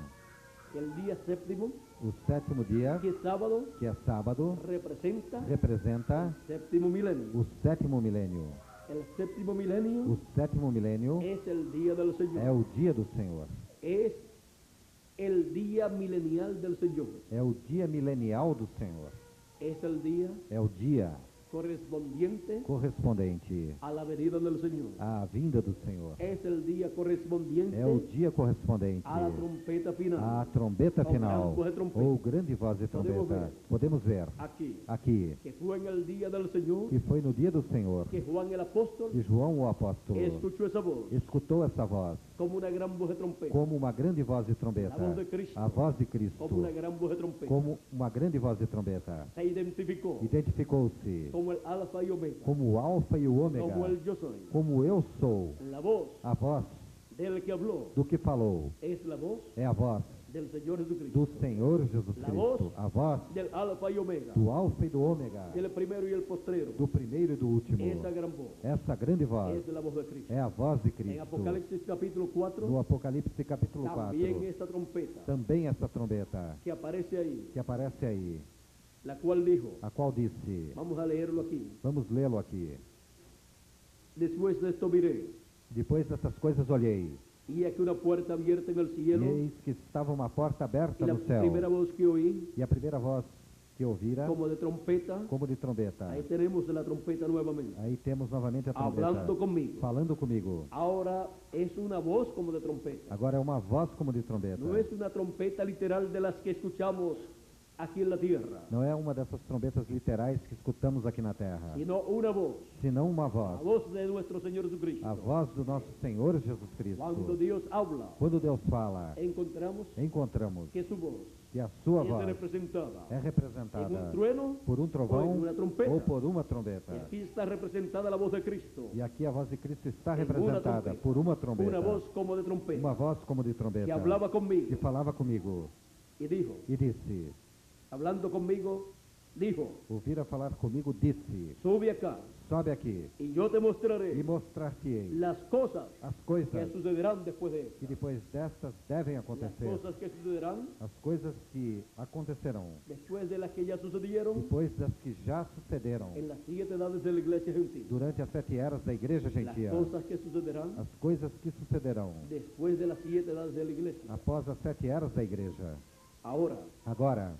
Speaker 1: el día séptimo,
Speaker 2: o sétimo dia,
Speaker 1: que es sábado,
Speaker 2: que é sábado,
Speaker 1: representa
Speaker 2: representa
Speaker 1: séptimo milenio.
Speaker 2: o sétimo milênio.
Speaker 1: El séptimo milenio
Speaker 2: O sétimo milênio
Speaker 1: es el día del
Speaker 2: é
Speaker 1: Señor.
Speaker 2: o dia do Senhor.
Speaker 1: Es el día milenial del Señor.
Speaker 2: É o dia milenial do Senhor.
Speaker 1: Es el día
Speaker 2: É o dia
Speaker 1: correspondiente
Speaker 2: correspondente
Speaker 1: a la venida del Señor.
Speaker 2: à vinda do Senhor.
Speaker 1: Es el día correspondiente
Speaker 2: É o dia correspondente
Speaker 1: a la trompeta final.
Speaker 2: à trombeta
Speaker 1: Ou
Speaker 2: final,
Speaker 1: grande voz de trompeta.
Speaker 2: ou grande voz de
Speaker 1: Podemos
Speaker 2: trombeta.
Speaker 1: ver.
Speaker 2: Podemos ver
Speaker 1: Aquí,
Speaker 2: aqui
Speaker 1: que fue en el día del Señor
Speaker 2: que foi no dia do Senhor
Speaker 1: que Juan el apóstol
Speaker 2: que João o apóstolo
Speaker 1: escuchó esa voz
Speaker 2: escutou essa voz
Speaker 1: como una gran voz de trompeta.
Speaker 2: como uma grande voz de trombeta,
Speaker 1: A voz de Cristo.
Speaker 2: a voz de Cristo,
Speaker 1: Como una gran voz de trompeta.
Speaker 2: como uma grande voz de trombeta.
Speaker 1: Se identificó
Speaker 2: Identificou-se
Speaker 1: como el alfa y omega,
Speaker 2: como o Alfa e o Ômega,
Speaker 1: como el yo soy.
Speaker 2: como eu sou.
Speaker 1: La voz
Speaker 2: A voz
Speaker 1: del que habló
Speaker 2: do que falou
Speaker 1: es la voz
Speaker 2: é a voz
Speaker 1: del Señor Jesucristo.
Speaker 2: do Senhor Jesus
Speaker 1: La voz
Speaker 2: Cristo, a voz
Speaker 1: Del alfa y omega,
Speaker 2: do Alfa e do Ômega,
Speaker 1: del primero y el postrero.
Speaker 2: do primeiro e do último.
Speaker 1: Esa gran voz
Speaker 2: Essa grande voz
Speaker 1: es la voz de Cristo.
Speaker 2: é a voz de
Speaker 1: En
Speaker 2: Cristo.
Speaker 1: Apocalipsis capítulo 4,
Speaker 2: No Apocalipse capítulo 4,
Speaker 1: también esta trompeta
Speaker 2: também essa trombeta
Speaker 1: que aparece ahí,
Speaker 2: que aparece aí,
Speaker 1: la cual dijo,
Speaker 2: a qual disse,
Speaker 1: vamos a leerlo aquí.
Speaker 2: vamos lê-lo aqui.
Speaker 1: Después de esto miré,
Speaker 2: Depois dessas coisas olhei,
Speaker 1: y aquí una puerta abierta en el
Speaker 2: e
Speaker 1: cielo,
Speaker 2: eis que estava uma porta
Speaker 1: y
Speaker 2: aberta
Speaker 1: la
Speaker 2: no céu,
Speaker 1: primera voz que oí,
Speaker 2: e a primeira voz que ouvira,
Speaker 1: como de trompeta,
Speaker 2: como de trombeta.
Speaker 1: ahí tenemos la trompeta nuevamente,
Speaker 2: Aí temos novamente a trombeta
Speaker 1: hablando conmigo.
Speaker 2: falando comigo.
Speaker 1: Ahora es una voz como de trompeta.
Speaker 2: Agora é uma voz como de trombeta.
Speaker 1: No es una trompeta literal de las que escuchamos aquí en la tierra,
Speaker 2: Não é uma dessas trombetas literais que escutamos aqui na terra,
Speaker 1: sino una voz,
Speaker 2: senão uma
Speaker 1: la
Speaker 2: voz,
Speaker 1: voz de nuestro Señor Jesucristo.
Speaker 2: a voz do nosso Senhor Jesus
Speaker 1: Cuando
Speaker 2: Cristo.
Speaker 1: Dios habla,
Speaker 2: Quando Deus fala,
Speaker 1: encontramos
Speaker 2: encontramos
Speaker 1: que su voz
Speaker 2: que a sua
Speaker 1: es
Speaker 2: voz
Speaker 1: representada
Speaker 2: é
Speaker 1: en un
Speaker 2: representada
Speaker 1: trueno
Speaker 2: por um
Speaker 1: o
Speaker 2: trovão
Speaker 1: en una trompeta.
Speaker 2: ou por uma
Speaker 1: Y
Speaker 2: trombeta.
Speaker 1: aquí está representada la voz de Cristo,
Speaker 2: E aqui a voz de Cristo está
Speaker 1: en una
Speaker 2: representada
Speaker 1: trompeta.
Speaker 2: por uma
Speaker 1: Una
Speaker 2: trombeta.
Speaker 1: voz como de
Speaker 2: Uma
Speaker 1: trompeta,
Speaker 2: voz como de trombeta
Speaker 1: que hablaba conmigo
Speaker 2: que falava comigo
Speaker 1: y dijo,
Speaker 2: e disse,
Speaker 1: hablando conmigo, dijo,
Speaker 2: ouvira falar comigo, disse,
Speaker 1: sube acá
Speaker 2: sobe aqui
Speaker 1: y yo te
Speaker 2: e
Speaker 1: mostraré
Speaker 2: mostrar-te-ei
Speaker 1: las cosas
Speaker 2: as
Speaker 1: que
Speaker 2: coisas
Speaker 1: sucederán después de
Speaker 2: que
Speaker 1: esto.
Speaker 2: depois destas devem
Speaker 1: Las
Speaker 2: acontecer,
Speaker 1: cosas que sucederán
Speaker 2: as coisas que acontecerão
Speaker 1: después de las que ya sucedieron
Speaker 2: depois das que já sucederam
Speaker 1: en las 7 edades de la iglesia gentil.
Speaker 2: durante as 7 eras da igreja
Speaker 1: Las
Speaker 2: gentia,
Speaker 1: cosas que sucederán
Speaker 2: as coisas que sucederão
Speaker 1: después de las 7 edades de la iglesia.
Speaker 2: após as 7 eras da igreja.
Speaker 1: Ahora,
Speaker 2: Agora,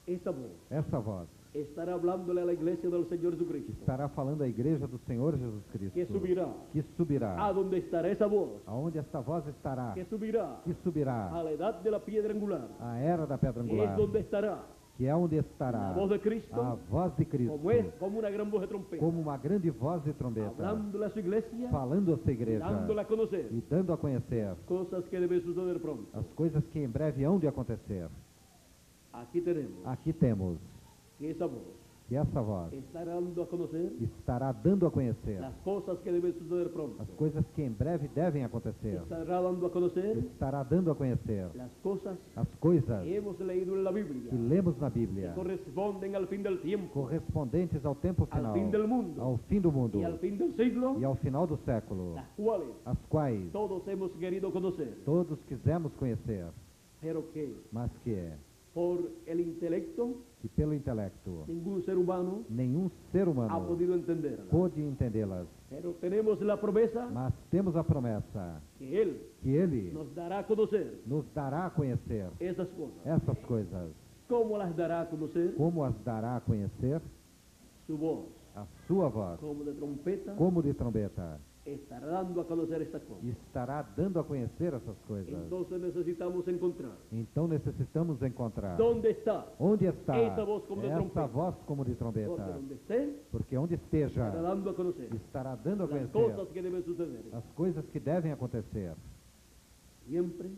Speaker 1: esta voz
Speaker 2: essa voz
Speaker 1: estará hablándole a la iglesia del Señor Jesucristo,
Speaker 2: estará falando à igreja do Senhor Jesus Cristo,
Speaker 1: que subirá.
Speaker 2: que subirá.
Speaker 1: ¿A dónde estará esa voz?
Speaker 2: Aonde esta voz estará?
Speaker 1: Que subirá
Speaker 2: Que
Speaker 1: a
Speaker 2: subirá
Speaker 1: la edad de la piedra angular.
Speaker 2: a era da pedra
Speaker 1: Es
Speaker 2: angular,
Speaker 1: donde estará
Speaker 2: que é onde estará
Speaker 1: la voz de Cristo,
Speaker 2: a voz de Cristo,
Speaker 1: como una gran voz de trompeta,
Speaker 2: como uma grande voz de trombeta,
Speaker 1: hablándole a su iglesia,
Speaker 2: falando a sua igreja
Speaker 1: dándola a conocer,
Speaker 2: e dando a conhecer
Speaker 1: cosas que deben suceder pronto.
Speaker 2: as coisas que em breve hão de acontecer.
Speaker 1: Aquí tenemos
Speaker 2: Aqui temos
Speaker 1: que esa voz
Speaker 2: que essa voz
Speaker 1: estará dando a conocer
Speaker 2: estará dando a conhecer
Speaker 1: las cosas que deben suceder pronto.
Speaker 2: as coisas que em breve devem acontecer.
Speaker 1: Estará dando a conocer
Speaker 2: Estará dando a conhecer
Speaker 1: las cosas
Speaker 2: as coisas
Speaker 1: que hemos leído en la Biblia,
Speaker 2: que lemos na
Speaker 1: que
Speaker 2: Bíblia,
Speaker 1: corresponden al fin del tiempo,
Speaker 2: correspondentes ao tempo
Speaker 1: al
Speaker 2: final,
Speaker 1: fin del mundo
Speaker 2: ao fim do mundo
Speaker 1: y al fin del siglo,
Speaker 2: e ao final do século,
Speaker 1: las cuales
Speaker 2: as quais
Speaker 1: todos hemos querido conocer,
Speaker 2: todos quisemos conhecer,
Speaker 1: pero que
Speaker 2: mas que
Speaker 1: por el intelecto
Speaker 2: pelo intelecto
Speaker 1: ningún ser humano
Speaker 2: nenhum ser
Speaker 1: ha
Speaker 2: humano
Speaker 1: podido entenderla.
Speaker 2: pôde entendê-las.
Speaker 1: Pero tenemos la promesa
Speaker 2: Mas temos a promessa
Speaker 1: que Él
Speaker 2: que Ele
Speaker 1: nos dará a conocer
Speaker 2: nos dará a conhecer
Speaker 1: esas cosas.
Speaker 2: essas coisas.
Speaker 1: ¿Cómo las dará a conocer?
Speaker 2: Como as dará a conhecer?
Speaker 1: Su voz,
Speaker 2: A sua voz,
Speaker 1: como de trompeta,
Speaker 2: como de trombeta,
Speaker 1: estará dando a conocer estas cosas.
Speaker 2: estará dando a conhecer essas coisas.
Speaker 1: Entonces necesitamos encontrar
Speaker 2: Então necessitamos encontrar
Speaker 1: dónde está,
Speaker 2: onde está
Speaker 1: essa voz como de
Speaker 2: essa
Speaker 1: trombeta.
Speaker 2: voz como de
Speaker 1: porque
Speaker 2: trombeta,
Speaker 1: donde esté,
Speaker 2: porque onde esteja
Speaker 1: estará dando a conocer
Speaker 2: estará dando a
Speaker 1: las
Speaker 2: conhecer
Speaker 1: cosas que deben suceder.
Speaker 2: as coisas que devem acontecer.
Speaker 1: Siempre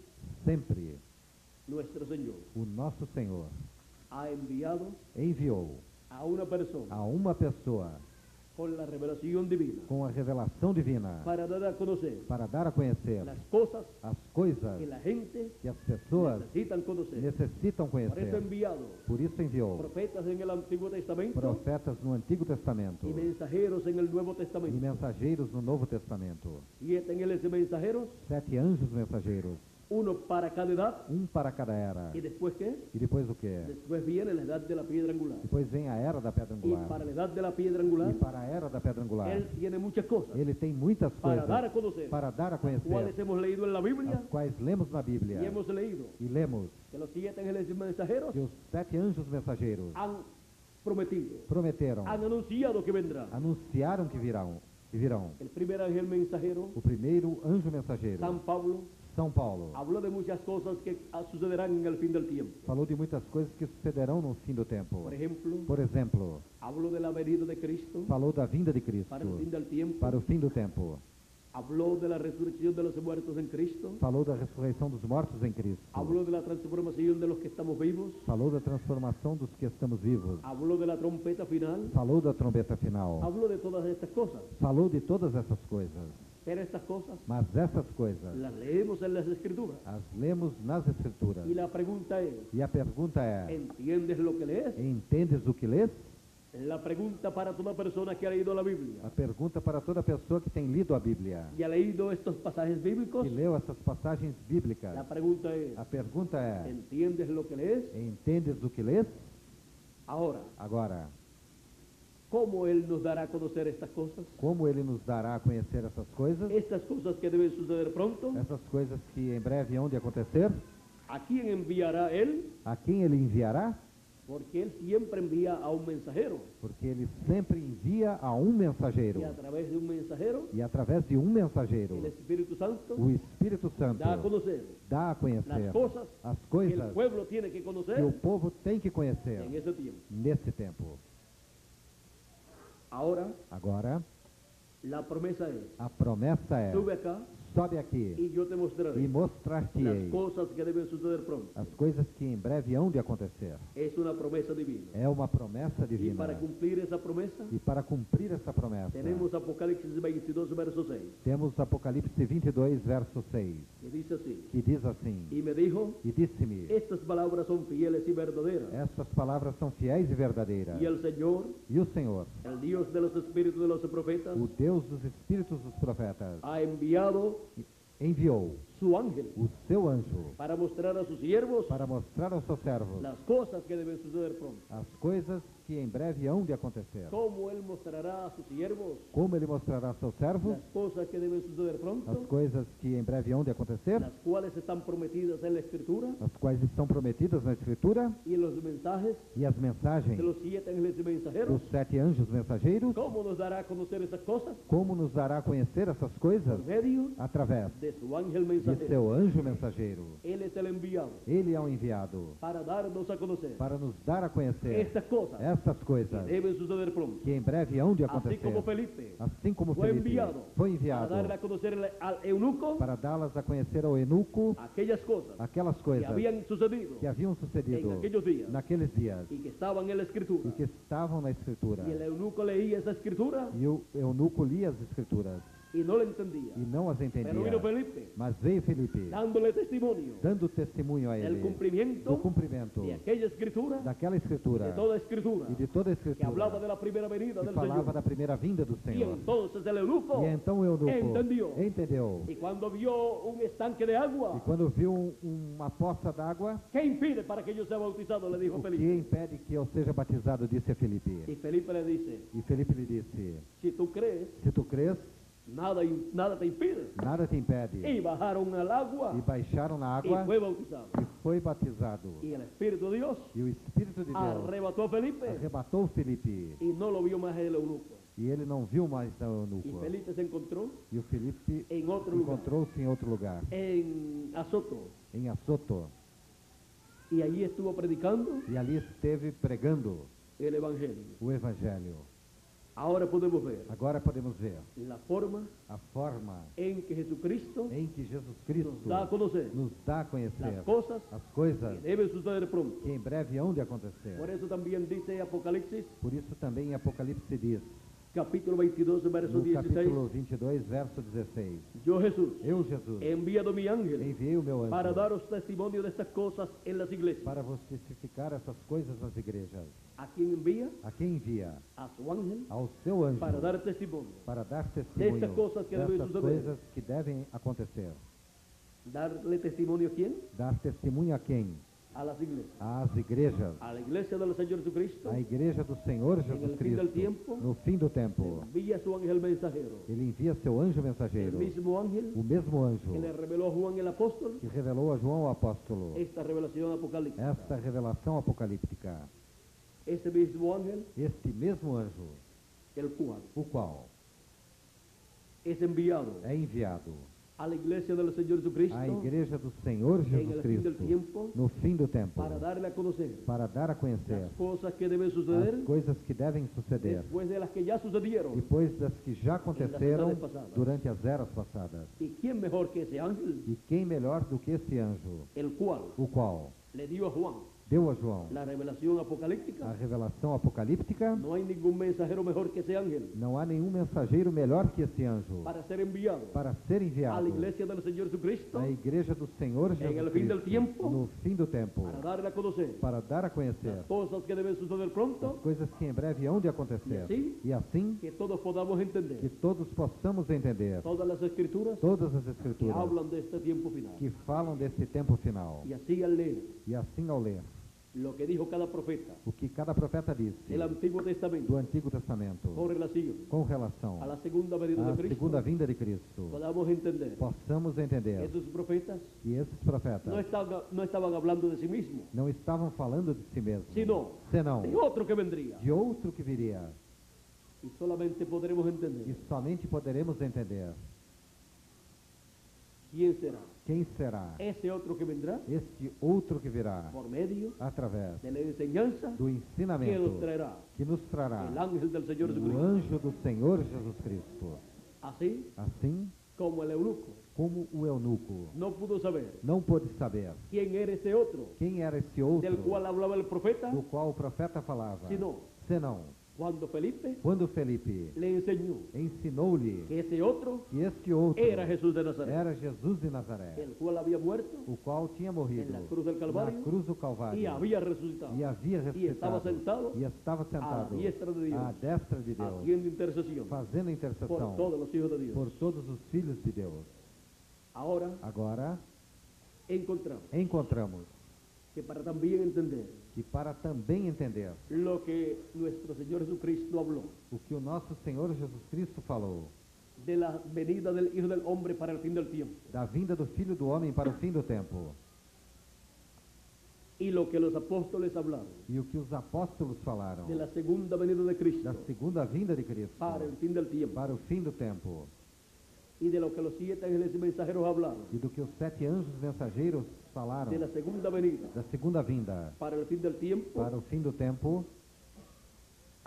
Speaker 2: Sempre
Speaker 1: nuestro Señor
Speaker 2: o nosso Senhor
Speaker 1: ha enviado
Speaker 2: enviou
Speaker 1: a una persona
Speaker 2: a uma pessoa
Speaker 1: con la revelación divina
Speaker 2: com a revelação divina
Speaker 1: para dar a conocer
Speaker 2: para dar a conhecer
Speaker 1: las cosas
Speaker 2: as coisas
Speaker 1: que la gente
Speaker 2: que as pessoas
Speaker 1: necesitan conocer.
Speaker 2: necessitam
Speaker 1: Por eso ha
Speaker 2: conhecer.
Speaker 1: enviado
Speaker 2: Por isso enviou
Speaker 1: profetas en el Antiguo Testamento
Speaker 2: profetas no Antigo Testamento
Speaker 1: y mensajeros en el Nuevo
Speaker 2: e
Speaker 1: Testamento.
Speaker 2: mensageiros no Novo Testamento.
Speaker 1: 7 ángeles mensajeros,
Speaker 2: 7 anjos mensageiros,
Speaker 1: uno para cada edad.
Speaker 2: para cada era.
Speaker 1: ¿Y después qué?
Speaker 2: E depois o quê?
Speaker 1: Después viene la edad de la piedra angular.
Speaker 2: Depois vem a era da pedra
Speaker 1: Y
Speaker 2: angular.
Speaker 1: para la edad de la piedra angular,
Speaker 2: E para a era da pedra angular,
Speaker 1: Él tiene muchas cosas
Speaker 2: ele tem muitas
Speaker 1: para dar a
Speaker 2: coisas
Speaker 1: conocer,
Speaker 2: para dar a
Speaker 1: cuáles
Speaker 2: conhecer,
Speaker 1: hemos leído en la Biblia
Speaker 2: as quais lemos na Bíblia
Speaker 1: y hemos leído
Speaker 2: e lemos
Speaker 1: que los 7 ángeles mensajeros
Speaker 2: que os 7 anjos mensageiros
Speaker 1: han prometido,
Speaker 2: prometeram,
Speaker 1: han anunciado que vendrá.
Speaker 2: anunciaram que virão.
Speaker 1: El primer ángel mensajero,
Speaker 2: O primeiro anjo mensageiro,
Speaker 1: San Pablo,
Speaker 2: São Paulo,
Speaker 1: habló de muchas cosas que sucederán en el fin del tiempo.
Speaker 2: falou de muitas coisas que sucederão no fim do tempo.
Speaker 1: Por ejemplo,
Speaker 2: Por exemplo,
Speaker 1: habló de la venida de Cristo
Speaker 2: falou da vinda de Cristo
Speaker 1: para el fin del tiempo.
Speaker 2: para o fim do tempo.
Speaker 1: Habló de la resurrección de los muertos en Cristo.
Speaker 2: Falou da ressurreição dos mortos em Cristo.
Speaker 1: Habló de la transformación de los que estamos vivos.
Speaker 2: Falou da transformação dos que estamos vivos.
Speaker 1: Habló de la trompeta final.
Speaker 2: Falou da trombeta final.
Speaker 1: Habló de todas estas cosas.
Speaker 2: Falou de todas essas coisas.
Speaker 1: Pero estas cosas
Speaker 2: Mas essas coisas
Speaker 1: las leemos en las Escrituras.
Speaker 2: as lemos nas Escrituras.
Speaker 1: Y la pregunta es,
Speaker 2: E a pergunta é:
Speaker 1: ¿entiendes lo que lees?
Speaker 2: entendes o que lês?
Speaker 1: La pregunta para toda persona que ha leído la Biblia
Speaker 2: A pergunta para toda pessoa que tem lido a Bíblia
Speaker 1: y ha leído estos pasajes bíblicos,
Speaker 2: e leu essas passagens bíblicas.
Speaker 1: la pregunta es,
Speaker 2: A pergunta é:
Speaker 1: ¿entiendes lo que lees?
Speaker 2: entendes o que lês?
Speaker 1: Ahora,
Speaker 2: Agora,
Speaker 1: ¿cómo Él nos dará a conocer estas cosas?
Speaker 2: como ele nos dará a conhecer essas coisas?
Speaker 1: Estas cosas que deben suceder pronto.
Speaker 2: Essas coisas que em breve hão de acontecer?
Speaker 1: ¿A quién enviará Él?
Speaker 2: A quem ele enviará?
Speaker 1: Porque Él siempre envía a un mensajero.
Speaker 2: Porque ele sempre envia a um mensageiro.
Speaker 1: Y a través de un mensajero,
Speaker 2: E através de um mensageiro,
Speaker 1: el Espíritu Santo
Speaker 2: o Espírito Santo
Speaker 1: da a conocer
Speaker 2: dá a conhecer
Speaker 1: las cosas
Speaker 2: as
Speaker 1: que el
Speaker 2: coisas
Speaker 1: pueblo tiene que
Speaker 2: que o
Speaker 1: conocer
Speaker 2: povo tem que conhecer
Speaker 1: en ese tiempo.
Speaker 2: nesse tempo.
Speaker 1: Ahora,
Speaker 2: Agora,
Speaker 1: la promesa es,
Speaker 2: a promessa é:
Speaker 1: sube acá
Speaker 2: sobe aqui
Speaker 1: y yo te
Speaker 2: e
Speaker 1: mostraré las
Speaker 2: mostrar-te-ei
Speaker 1: cosas que deben suceder pronto.
Speaker 2: as coisas que em breve hão de acontecer.
Speaker 1: Es una promesa divina.
Speaker 2: É uma promessa
Speaker 1: Y
Speaker 2: divina.
Speaker 1: para cumplir esa promesa,
Speaker 2: E para cumprir essa promessa,
Speaker 1: tenemos Apocalipsis 22, verso 6,
Speaker 2: temos Apocalipse 22, verso 6,
Speaker 1: que dice así,
Speaker 2: que diz assim:
Speaker 1: y me dijo,
Speaker 2: E disse-me,
Speaker 1: estas palabras son fieles y verdaderas.
Speaker 2: estas palavras são fiéis e verdadeiras.
Speaker 1: Y el Señor,
Speaker 2: E o Senhor,
Speaker 1: el Dios de los espíritus de los profetas,
Speaker 2: o Deus dos Espíritos dos Profetas,
Speaker 1: ha enviado
Speaker 2: enviou
Speaker 1: su ángel
Speaker 2: o seu anjo
Speaker 1: para mostrar a sus siervos
Speaker 2: para mostrar aos seus servos
Speaker 1: las cosas que deben suceder pronto.
Speaker 2: as coisas que em breve hão de acontecer.
Speaker 1: Cómo Él mostrará a sus siervos
Speaker 2: Como ele mostrará aos seus servos
Speaker 1: las cosas que deben suceder
Speaker 2: as
Speaker 1: pronto,
Speaker 2: coisas que em breve hão de acontecer,
Speaker 1: las cuales están prometidas en la Escritura
Speaker 2: as quais estão prometidas na Escritura,
Speaker 1: y en los mensajes
Speaker 2: e as mensagens
Speaker 1: de los 7 ángeles mensajeros.
Speaker 2: dos 7 anjos mensageiros.
Speaker 1: ¿Cómo nos dará a conocer esas cosas?
Speaker 2: Como nos dará a conhecer essas coisas?
Speaker 1: Por medio
Speaker 2: Através
Speaker 1: de su ángel
Speaker 2: de
Speaker 1: mensajero.
Speaker 2: seu anjo mensageiro.
Speaker 1: Él es el enviado
Speaker 2: Ele é o enviado
Speaker 1: para darnos a conocer
Speaker 2: para nos dar a conhecer
Speaker 1: estas cosas
Speaker 2: estas
Speaker 1: que
Speaker 2: coisas
Speaker 1: deben suceder pronto.
Speaker 2: que em breve hão de
Speaker 1: Así
Speaker 2: acontecer.
Speaker 1: como Felipe
Speaker 2: Assim como
Speaker 1: fue
Speaker 2: Felipe
Speaker 1: enviado
Speaker 2: foi
Speaker 1: para
Speaker 2: enviado
Speaker 1: darle a conocer al eunuco
Speaker 2: para dá-las a conhecer ao eunuco
Speaker 1: aquellas cosas
Speaker 2: aquelas
Speaker 1: que
Speaker 2: coisas
Speaker 1: habían sucedido
Speaker 2: que haviam sucedido
Speaker 1: en aquellos días
Speaker 2: naqueles dias
Speaker 1: y que estaban en la escritura.
Speaker 2: e que estavam na Escritura.
Speaker 1: Y el eunuco leía esa escritura
Speaker 2: E o eunuco lia as Escrituras
Speaker 1: y no la entendía.
Speaker 2: e não as
Speaker 1: Pero
Speaker 2: entendia.
Speaker 1: vino Felipe
Speaker 2: Mas veio Felipe
Speaker 1: dándole testimonio
Speaker 2: dando testemunho a
Speaker 1: del
Speaker 2: ele
Speaker 1: cumplimiento
Speaker 2: do cumprimento
Speaker 1: de aquella escritura,
Speaker 2: daquela Escritura
Speaker 1: de toda escritura,
Speaker 2: e de toda a
Speaker 1: que hablaba
Speaker 2: Escritura
Speaker 1: de la primera venida
Speaker 2: que
Speaker 1: del
Speaker 2: falava
Speaker 1: Señor.
Speaker 2: da primeira vinda do
Speaker 1: Y
Speaker 2: Senhor.
Speaker 1: entonces el eunuco
Speaker 2: E então o eunuco
Speaker 1: entendeu. Y cuando vio un estanque de
Speaker 2: E
Speaker 1: agua,
Speaker 2: quando viu uma poça d'água,
Speaker 1: ¿qué impide para que yo sea bautizado? Le dijo
Speaker 2: o que
Speaker 1: Felipe.
Speaker 2: impede que eu seja batizado, disse a Felipe.
Speaker 1: Y Felipe le dice,
Speaker 2: E Felipe lhe disse:
Speaker 1: si tú crees,
Speaker 2: se tu crês,
Speaker 1: nada te impide.
Speaker 2: nada te impede.
Speaker 1: Y bajaron al agua
Speaker 2: E baixaram na
Speaker 1: y
Speaker 2: água
Speaker 1: fue bautizado.
Speaker 2: e foi batizado.
Speaker 1: Y el Espíritu de Dios
Speaker 2: E o Espírito de Deus
Speaker 1: arrebató a Felipe
Speaker 2: arrebatou Felipe.
Speaker 1: y no lo vio más el eunuco.
Speaker 2: E ele não viu mais o
Speaker 1: Y
Speaker 2: eunuco.
Speaker 1: Felipe se encontró
Speaker 2: E o Felipe
Speaker 1: en otro lugar,
Speaker 2: encontrou-se em outro lugar,
Speaker 1: en Azoto.
Speaker 2: em Azoto.
Speaker 1: Y allí estuvo predicando
Speaker 2: E ali esteve pregando
Speaker 1: el Evangelio.
Speaker 2: o Evangelho.
Speaker 1: Ahora podemos ver
Speaker 2: Agora podemos ver
Speaker 1: la forma
Speaker 2: a forma
Speaker 1: en que Jesucristo
Speaker 2: em que Jesus Cristo
Speaker 1: nos da a conocer
Speaker 2: nos dá a conhecer
Speaker 1: las cosas
Speaker 2: as coisas
Speaker 1: que deben suceder pronto.
Speaker 2: que em breve hão de acontecer.
Speaker 1: Por eso también dice Apocalipsis,
Speaker 2: Por isso também em Apocalipse diz,
Speaker 1: capítulo 22, verso
Speaker 2: no
Speaker 1: 16,
Speaker 2: capítulo 22, verso 16,
Speaker 1: yo Jesús
Speaker 2: eu, Jesus,
Speaker 1: he enviado mi ángel
Speaker 2: enviei o meu
Speaker 1: para
Speaker 2: anjo
Speaker 1: daros testimonio de estas cosas en las iglesias.
Speaker 2: para vos testificar essas coisas nas igrejas.
Speaker 1: ¿A quién envía?
Speaker 2: A quem envia?
Speaker 1: A su ángel
Speaker 2: Ao seu anjo,
Speaker 1: para dar testimonio.
Speaker 2: para dar testemunho
Speaker 1: Destas coisas que devem
Speaker 2: dessas
Speaker 1: suceder.
Speaker 2: coisas que devem acontecer.
Speaker 1: ¿Darle testimonio a quién?
Speaker 2: Dar testemunho a quem?
Speaker 1: A las iglesias.
Speaker 2: Às igrejas.
Speaker 1: A la iglesia del Señor Jesucristo
Speaker 2: A igreja do Senhor
Speaker 1: el
Speaker 2: Jesus
Speaker 1: fin del
Speaker 2: Cristo.
Speaker 1: tiempo,
Speaker 2: No fim do tempo,
Speaker 1: envía a su ángel mensajero.
Speaker 2: ele envia seu anjo
Speaker 1: El
Speaker 2: mensageiro,
Speaker 1: mismo ángel
Speaker 2: o mesmo anjo
Speaker 1: que le reveló a Juan el apóstol
Speaker 2: que revelou a João o apóstolo
Speaker 1: esta revelación apocalíptica.
Speaker 2: esta revelação apocalíptica.
Speaker 1: Ese mismo ángel,
Speaker 2: Este mesmo anjo,
Speaker 1: el cual
Speaker 2: o qual
Speaker 1: es enviado
Speaker 2: é enviado
Speaker 1: a la iglesia del Señor Jesucristo
Speaker 2: à igreja do Senhor
Speaker 1: en
Speaker 2: Jesus
Speaker 1: el fin del
Speaker 2: Cristo
Speaker 1: tiempo
Speaker 2: no fim do tempo,
Speaker 1: para darle a conocer
Speaker 2: para dar a conhecer
Speaker 1: las cosas que deben suceder
Speaker 2: as coisas que devem suceder,
Speaker 1: después de las que ya sucedieron.
Speaker 2: depois das que já aconteceram
Speaker 1: edades passadas.
Speaker 2: durante as eras passadas.
Speaker 1: ¿Y quién mejor que ese ángel?
Speaker 2: E quem melhor do que esse anjo,
Speaker 1: El cual
Speaker 2: o qual
Speaker 1: le dio a Juan
Speaker 2: deu a João
Speaker 1: la revelación
Speaker 2: a
Speaker 1: apocalíptica?
Speaker 2: revelação apocalíptica?
Speaker 1: No hay ningún mensajero mejor que ese ángel
Speaker 2: Não há nenhum mensageiro melhor que esse anjo
Speaker 1: para ser enviado
Speaker 2: para ser
Speaker 1: a
Speaker 2: enviado
Speaker 1: la iglesia del Señor Jesucristo
Speaker 2: à igreja do Senhor
Speaker 1: el
Speaker 2: Jesus
Speaker 1: fin del
Speaker 2: Cristo
Speaker 1: tiempo,
Speaker 2: no fim do tempo,
Speaker 1: para darle a conocer
Speaker 2: para dar a conhecer
Speaker 1: las cosas que deben suceder
Speaker 2: as
Speaker 1: pronto,
Speaker 2: coisas que em breve hão de acontecer. E assim
Speaker 1: que todos podamos
Speaker 2: que
Speaker 1: entender
Speaker 2: todos possamos entender
Speaker 1: todas las escrituras
Speaker 2: todas as
Speaker 1: que
Speaker 2: escrituras
Speaker 1: hablan de este tiempo final.
Speaker 2: que falam desse tempo final.
Speaker 1: Y así al leer
Speaker 2: E assim, ao ler
Speaker 1: lo que dijo cada profeta
Speaker 2: o que cada profeta disse
Speaker 1: del Antiguo
Speaker 2: do
Speaker 1: Testamento
Speaker 2: Antigo Testamento
Speaker 1: con relación
Speaker 2: com relação
Speaker 1: a la segunda venida
Speaker 2: à
Speaker 1: de Cristo,
Speaker 2: segunda vinda de Cristo,
Speaker 1: podamos entender
Speaker 2: possamos entender
Speaker 1: que esos profetas
Speaker 2: que esses profetas
Speaker 1: no estaban hablando de sí mismos,
Speaker 2: não estavam falando de si mesmos,
Speaker 1: sino
Speaker 2: senão
Speaker 1: de otro que vendría.
Speaker 2: de outro que viria.
Speaker 1: Y solamente podremos
Speaker 2: E
Speaker 1: entender
Speaker 2: somente poderemos entender
Speaker 1: quién será
Speaker 2: quem será
Speaker 1: ese otro que vendrá
Speaker 2: este outro que virá
Speaker 1: por medio
Speaker 2: através
Speaker 1: de la enseñanza
Speaker 2: do
Speaker 1: que
Speaker 2: ensinamento
Speaker 1: nos traerá
Speaker 2: que nos trará
Speaker 1: el ángel del Señor
Speaker 2: o
Speaker 1: Jesucristo.
Speaker 2: anjo do Senhor Jesus Cristo.
Speaker 1: Así
Speaker 2: Assim
Speaker 1: como el eunuco
Speaker 2: como o eunuco
Speaker 1: no pudo saber
Speaker 2: não pôde saber
Speaker 1: quién era ese otro
Speaker 2: quem era esse outro
Speaker 1: del cual hablaba el profeta,
Speaker 2: do qual o profeta falava,
Speaker 1: sino
Speaker 2: senão
Speaker 1: cuando Felipe
Speaker 2: quando Felipe
Speaker 1: le enseñó
Speaker 2: ensinou-lhe
Speaker 1: que esse otro
Speaker 2: que este outro
Speaker 1: era Jesús de Nazaret,
Speaker 2: era Jesus de Nazaré,
Speaker 1: el cual había muerto
Speaker 2: o qual tinha morrido
Speaker 1: en la cruz del Calvario
Speaker 2: na cruz do Calvário
Speaker 1: y había resucitado
Speaker 2: e havia
Speaker 1: y estaba
Speaker 2: ressuscitado
Speaker 1: sentado
Speaker 2: e estava
Speaker 1: a la
Speaker 2: sentado
Speaker 1: diestra de Dios,
Speaker 2: à destra de Deus,
Speaker 1: haciendo intercesión
Speaker 2: fazendo
Speaker 1: por
Speaker 2: intercessão
Speaker 1: todos los hijos de Dios.
Speaker 2: por todos os filhos de Deus.
Speaker 1: Ahora
Speaker 2: Agora
Speaker 1: encontramos que para también entender
Speaker 2: que para também entender
Speaker 1: lo que nuestro Señor Jesucristo habló
Speaker 2: o que o nosso Senhor Jesus Cristo falou
Speaker 1: de la venida del Hijo del Hombre para el fin del tiempo
Speaker 2: da vinda do Filho do Homem para o fim do tempo
Speaker 1: y lo que los apóstoles hablaron
Speaker 2: e o que os apóstolos falaram
Speaker 1: de la segunda venida de
Speaker 2: da
Speaker 1: Cristo
Speaker 2: segunda vinda de Cristo
Speaker 1: para el fin del tiempo,
Speaker 2: para o fim do tempo,
Speaker 1: y de lo que los 7 ángeles mensajeros hablaron,
Speaker 2: e do que os 7 anjos mensageiros falaram
Speaker 1: de la segunda venida
Speaker 2: da segunda vinda
Speaker 1: para el fin del tiempo,
Speaker 2: para o fim do tempo,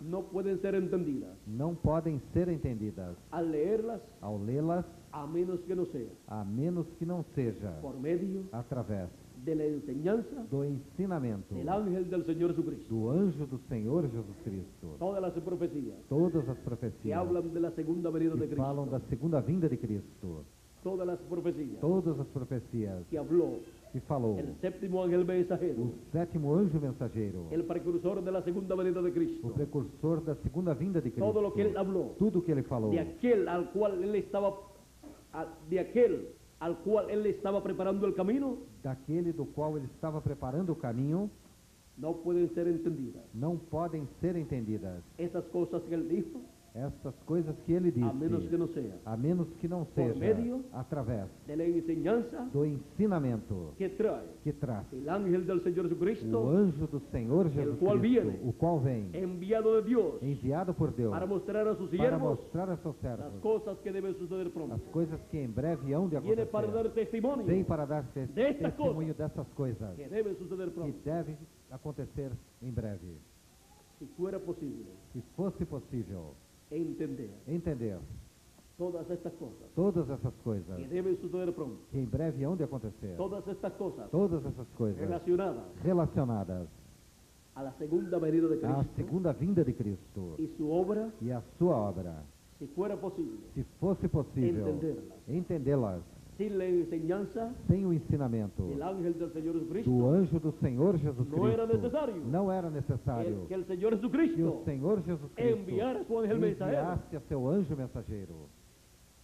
Speaker 1: no pueden ser entendidas
Speaker 2: não podem ser entendidas
Speaker 1: al leerlas,
Speaker 2: ao lê-las,
Speaker 1: a menos que no sea
Speaker 2: a menos que não seja
Speaker 1: por medio
Speaker 2: através
Speaker 1: de la enseñanza
Speaker 2: do ensinamento
Speaker 1: del ángel del Señor Jesucristo.
Speaker 2: do anjo do Senhor Jesus Cristo.
Speaker 1: Todas las profecías
Speaker 2: Todas as
Speaker 1: que
Speaker 2: profecias
Speaker 1: hablan de la segunda venida de
Speaker 2: que falam da
Speaker 1: Cristo,
Speaker 2: segunda vinda de Cristo,
Speaker 1: todas las profecías
Speaker 2: todas as profecias
Speaker 1: que habló
Speaker 2: que falou
Speaker 1: el séptimo ángel mensajero,
Speaker 2: o 7º anjo mensageiro,
Speaker 1: el precursor de la segunda venida de
Speaker 2: o
Speaker 1: Cristo,
Speaker 2: precursor da segunda vinda de Cristo,
Speaker 1: todo lo que él habló,
Speaker 2: tudo que ele falou,
Speaker 1: de aquel al cual él estaba, de aquel al cual él estaba preparando el camino,
Speaker 2: daquele do qual ele estava preparando o caminho,
Speaker 1: no pueden ser entendidas.
Speaker 2: não podem ser entendidas.
Speaker 1: Esas cosas que él dijo,
Speaker 2: Estas coisas que ele disse,
Speaker 1: a menos que no sea
Speaker 2: a menos que não seja
Speaker 1: medio
Speaker 2: através
Speaker 1: de la enseñanza
Speaker 2: do ensinamento
Speaker 1: que trae
Speaker 2: que traz
Speaker 1: el ángel del Señor
Speaker 2: o
Speaker 1: Jesucristo,
Speaker 2: anjo do Senhor Jesus
Speaker 1: qual
Speaker 2: Cristo,
Speaker 1: viene,
Speaker 2: o qual vem,
Speaker 1: enviado de Dios
Speaker 2: enviado por Deus,
Speaker 1: para mostrar a sus
Speaker 2: para
Speaker 1: siervos
Speaker 2: mostrar a seus
Speaker 1: las
Speaker 2: servos
Speaker 1: cosas que deben suceder pronto.
Speaker 2: as coisas que em breve hão de
Speaker 1: Viene para dar
Speaker 2: acontecer.
Speaker 1: testimonio
Speaker 2: Vem para dar
Speaker 1: Destas
Speaker 2: testemunho dessas coisas
Speaker 1: que deben suceder
Speaker 2: que
Speaker 1: pronto.
Speaker 2: devem acontecer em breve.
Speaker 1: Si fuera posible
Speaker 2: Se fosse possível entender
Speaker 1: todas estas cosas
Speaker 2: todas essas coisas
Speaker 1: que deben suceder pronto,
Speaker 2: que em breve hão de acontecer,
Speaker 1: todas estas cosas
Speaker 2: todas essas coisas
Speaker 1: relacionadas
Speaker 2: relacionadas
Speaker 1: a la segunda venida de
Speaker 2: à
Speaker 1: Cristo
Speaker 2: segunda vinda de Cristo
Speaker 1: y su obra,
Speaker 2: e a sua obra,
Speaker 1: si fuera posible
Speaker 2: se fosse possível entendê-las
Speaker 1: sin la enseñanza
Speaker 2: sem o ensinamento
Speaker 1: del ángel del Señor
Speaker 2: do
Speaker 1: Jesucristo,
Speaker 2: anjo do Senhor Jesus
Speaker 1: No era
Speaker 2: Cristo,
Speaker 1: necessário.
Speaker 2: não era necessário
Speaker 1: que el Señor
Speaker 2: que
Speaker 1: Jesucristo
Speaker 2: o Senhor Jesus Cristo
Speaker 1: enviara a su ángel mensajero,
Speaker 2: enviasse a seu anjo mensageiro,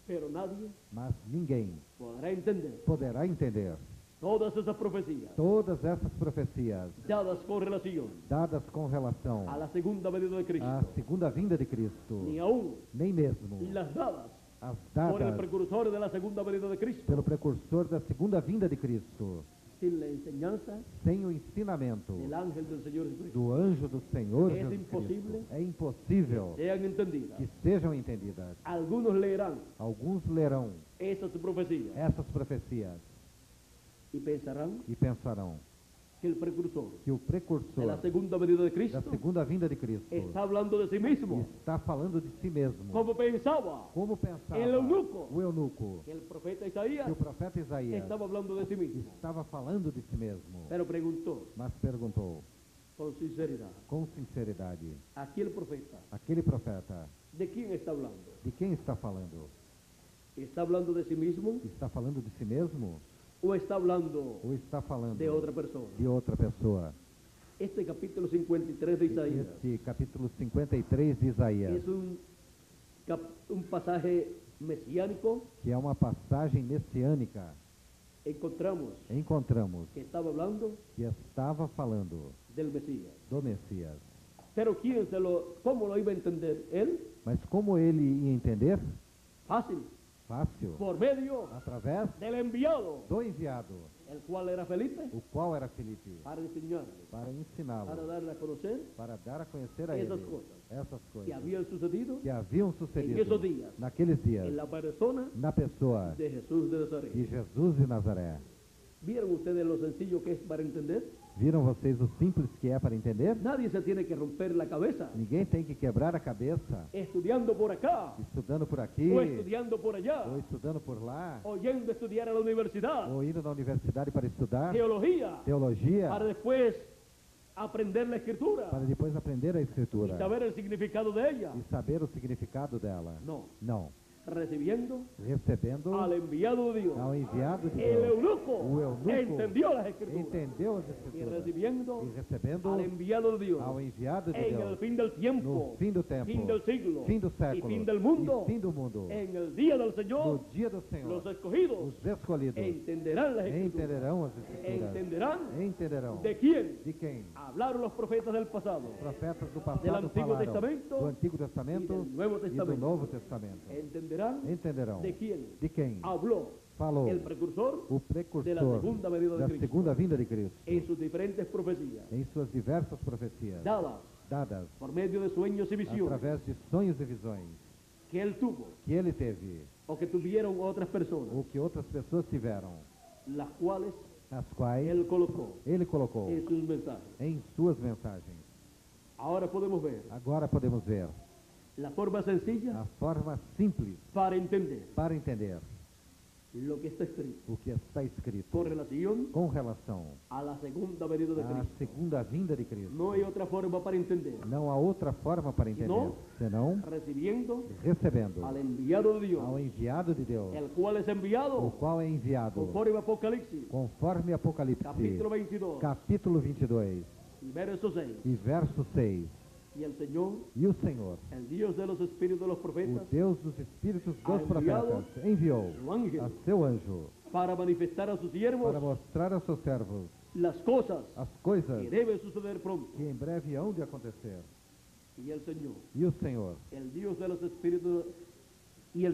Speaker 1: pero nadie
Speaker 2: mas ninguém
Speaker 1: podrá entender
Speaker 2: poderá entender
Speaker 1: todas esas profecías
Speaker 2: todas essas profecias
Speaker 1: dadas con relación
Speaker 2: dadas com relação
Speaker 1: a la segunda venida de Cristo,
Speaker 2: à segunda vinda de Cristo,
Speaker 1: ni aún
Speaker 2: nem mesmo
Speaker 1: las dadas
Speaker 2: as
Speaker 1: por el
Speaker 2: dadas
Speaker 1: precursor de la segunda venida de Cristo,
Speaker 2: pelo precursor da segunda vinda de Cristo,
Speaker 1: sin la enseñanza
Speaker 2: sem o ensinamento
Speaker 1: del ángel del Señor Jesucristo,
Speaker 2: do anjo do Senhor
Speaker 1: É
Speaker 2: Jesus
Speaker 1: impossível
Speaker 2: Cristo. É impossível
Speaker 1: sean entendidas.
Speaker 2: que sejam entendidas.
Speaker 1: Algunos leerán
Speaker 2: Alguns lerão
Speaker 1: esas profecías
Speaker 2: essas profecias
Speaker 1: y pensarán
Speaker 2: e pensarão
Speaker 1: que el precursor
Speaker 2: que o
Speaker 1: de
Speaker 2: precursor
Speaker 1: la segunda venida de
Speaker 2: da
Speaker 1: Cristo
Speaker 2: segunda vinda de Cristo
Speaker 1: está hablando de sí mismo,
Speaker 2: está falando de si mesmo,
Speaker 1: como pensaba
Speaker 2: como pensava
Speaker 1: el eunuco,
Speaker 2: o eunuco,
Speaker 1: que el profeta Isaías
Speaker 2: que o profeta Isaías
Speaker 1: estaba hablando de sí mismo,
Speaker 2: estava falando de si mesmo,
Speaker 1: pero preguntó
Speaker 2: mas perguntou
Speaker 1: con sinceridad,
Speaker 2: com sinceridade:
Speaker 1: aquí el profeta,
Speaker 2: aquele profeta,
Speaker 1: ¿de quién está hablando?
Speaker 2: de quem está falando?
Speaker 1: ¿Está hablando de sí mismo
Speaker 2: Está falando de si mesmo
Speaker 1: o está hablando
Speaker 2: ou está falando
Speaker 1: de otra persona?
Speaker 2: de outra pessoa?
Speaker 1: Este capítulo 53 de Isaías
Speaker 2: Esse capítulo 53 de Isaías,
Speaker 1: es un pasaje mesiánico.
Speaker 2: que é uma passagem messiânica,
Speaker 1: Encontramos
Speaker 2: encontramos
Speaker 1: que estaba hablando
Speaker 2: que estava falando
Speaker 1: del Mesías.
Speaker 2: do Messias.
Speaker 1: Pero ¿cómo lo iba a entender él?
Speaker 2: Mas como ele ia entender?
Speaker 1: Fácil,
Speaker 2: Fácil,
Speaker 1: por medio
Speaker 2: através
Speaker 1: del enviado,
Speaker 2: do enviado,
Speaker 1: el cual era Felipe,
Speaker 2: o qual era Filipe,
Speaker 1: para enseñarle,
Speaker 2: para
Speaker 1: para
Speaker 2: ensiná-lo,
Speaker 1: darle a conocer
Speaker 2: para dar a conhecer a ele
Speaker 1: Essas coisas
Speaker 2: essas
Speaker 1: que
Speaker 2: coisas
Speaker 1: habían sucedido
Speaker 2: que haviam sucedido
Speaker 1: esos días,
Speaker 2: naqueles dias,
Speaker 1: en la persona
Speaker 2: na pessoa
Speaker 1: de Jesús de Nazaret.
Speaker 2: de Jesus de Nazaré.
Speaker 1: ¿Vieron ustedes lo sencillo que es para entender?
Speaker 2: Viram vocês o simples que é para entender?
Speaker 1: Nadie se tiene que romper la cabeza
Speaker 2: Ninguém tem que quebrar a cabeça
Speaker 1: estudiando por acá
Speaker 2: estudando por aqui,
Speaker 1: o estudiando por allá,
Speaker 2: ou estudando por lá,
Speaker 1: o yendo a estudiar a la universidad,
Speaker 2: ou indo na universidade para estudar
Speaker 1: teología,
Speaker 2: teologia,
Speaker 1: para después aprender la escritura
Speaker 2: para depois aprender a
Speaker 1: y
Speaker 2: escritura
Speaker 1: saber el significado de ella.
Speaker 2: e saber o significado dela.
Speaker 1: No,
Speaker 2: Não.
Speaker 1: recibiendo
Speaker 2: Recebendo
Speaker 1: al enviado de Dios.
Speaker 2: ao enviado de
Speaker 1: El
Speaker 2: Deus.
Speaker 1: eunuco
Speaker 2: O eunuco
Speaker 1: entendió las escrituras
Speaker 2: entendeu as
Speaker 1: y
Speaker 2: escrituras
Speaker 1: recibiendo
Speaker 2: e recebendo
Speaker 1: al enviado de Dios
Speaker 2: ao enviado de
Speaker 1: en el
Speaker 2: Deus
Speaker 1: fin del tiempo,
Speaker 2: no fim do tempo,
Speaker 1: fin del siglo
Speaker 2: fim do
Speaker 1: y
Speaker 2: século
Speaker 1: fin del mundo,
Speaker 2: e fim do mundo,
Speaker 1: en el día del
Speaker 2: no
Speaker 1: Señor,
Speaker 2: dia do Senhor,
Speaker 1: los escogidos
Speaker 2: os escolhidos
Speaker 1: entenderán las escrituras.
Speaker 2: entenderão as escrituras, entenderão
Speaker 1: ¿De quién?
Speaker 2: de quem?
Speaker 1: Hablaron los profetas del pasado,
Speaker 2: Os profetas do
Speaker 1: Del
Speaker 2: passado
Speaker 1: Antigo
Speaker 2: falaram
Speaker 1: Testamento
Speaker 2: do Antigo Testamento
Speaker 1: y del Nuevo
Speaker 2: e do
Speaker 1: Testamento.
Speaker 2: Novo Testamento.
Speaker 1: entenderán
Speaker 2: Entenderão
Speaker 1: de quién
Speaker 2: de quem
Speaker 1: habló
Speaker 2: falou
Speaker 1: el precursor
Speaker 2: o
Speaker 1: de la
Speaker 2: precursor
Speaker 1: segunda venida de
Speaker 2: da
Speaker 1: Cristo
Speaker 2: segunda vinda de Cristo
Speaker 1: en sus diferentes profecías
Speaker 2: em suas diversas profecias
Speaker 1: dadas
Speaker 2: dadas
Speaker 1: por medio de sueños y visiones
Speaker 2: através de sonhos e visões.
Speaker 1: que él tuvo
Speaker 2: que ele teve,
Speaker 1: o que tuvieron otras personas,
Speaker 2: ou que outras pessoas tiveram,
Speaker 1: las cuales
Speaker 2: as quais
Speaker 1: él colocó
Speaker 2: ele colocou
Speaker 1: en sus mensajes.
Speaker 2: em suas mensagens.
Speaker 1: Ahora podemos ver
Speaker 2: Agora podemos ver
Speaker 1: la forma sencilla
Speaker 2: a forma simples
Speaker 1: para entender
Speaker 2: para entender
Speaker 1: lo que está escrito
Speaker 2: o que está escrito
Speaker 1: con relación
Speaker 2: com relação
Speaker 1: a la segunda venida de
Speaker 2: à
Speaker 1: Cristo.
Speaker 2: segunda vinda de Cristo.
Speaker 1: No hay otra forma para entender,
Speaker 2: Não há outra forma para entender, senão
Speaker 1: recibiendo
Speaker 2: recebendo
Speaker 1: al enviado de
Speaker 2: ao
Speaker 1: Dios,
Speaker 2: enviado de Deus,
Speaker 1: el cual es
Speaker 2: o
Speaker 1: enviado
Speaker 2: qual é enviado
Speaker 1: conforme Apocalipsis,
Speaker 2: conforme Apocalipse,
Speaker 1: capítulo 22,
Speaker 2: capítulo 22
Speaker 1: y verso 6.
Speaker 2: e verso 6.
Speaker 1: Y el Señor,
Speaker 2: E o Senhor,
Speaker 1: el Dios de los espíritus de los
Speaker 2: o
Speaker 1: profetas,
Speaker 2: Deus dos espíritos
Speaker 1: ha
Speaker 2: dos profetas, enviou
Speaker 1: su ángel
Speaker 2: a seu anjo
Speaker 1: para manifestar a sus siervos
Speaker 2: para mostrar aos seus servos
Speaker 1: las cosas
Speaker 2: as coisas
Speaker 1: que deben suceder pronto.
Speaker 2: que em breve hão de acontecer.
Speaker 1: Y el Señor,
Speaker 2: E o Senhor,
Speaker 1: el Dios de los espíritus, y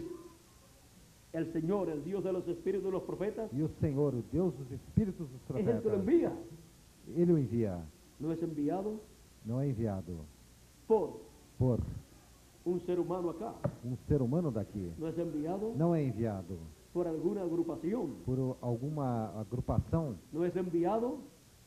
Speaker 1: el Señor, el Dios de los espíritus de los profetas,
Speaker 2: e o Senhor, o Deus dos espíritos dos
Speaker 1: es el que lo
Speaker 2: profetas,
Speaker 1: envía.
Speaker 2: ele o envia,
Speaker 1: No es enviado
Speaker 2: não é enviado
Speaker 1: por
Speaker 2: por
Speaker 1: un ser humano acá.
Speaker 2: ser humano daqui,
Speaker 1: No es enviado
Speaker 2: não é enviado
Speaker 1: por alguna agrupación.
Speaker 2: por alguma agrupação,
Speaker 1: No es enviado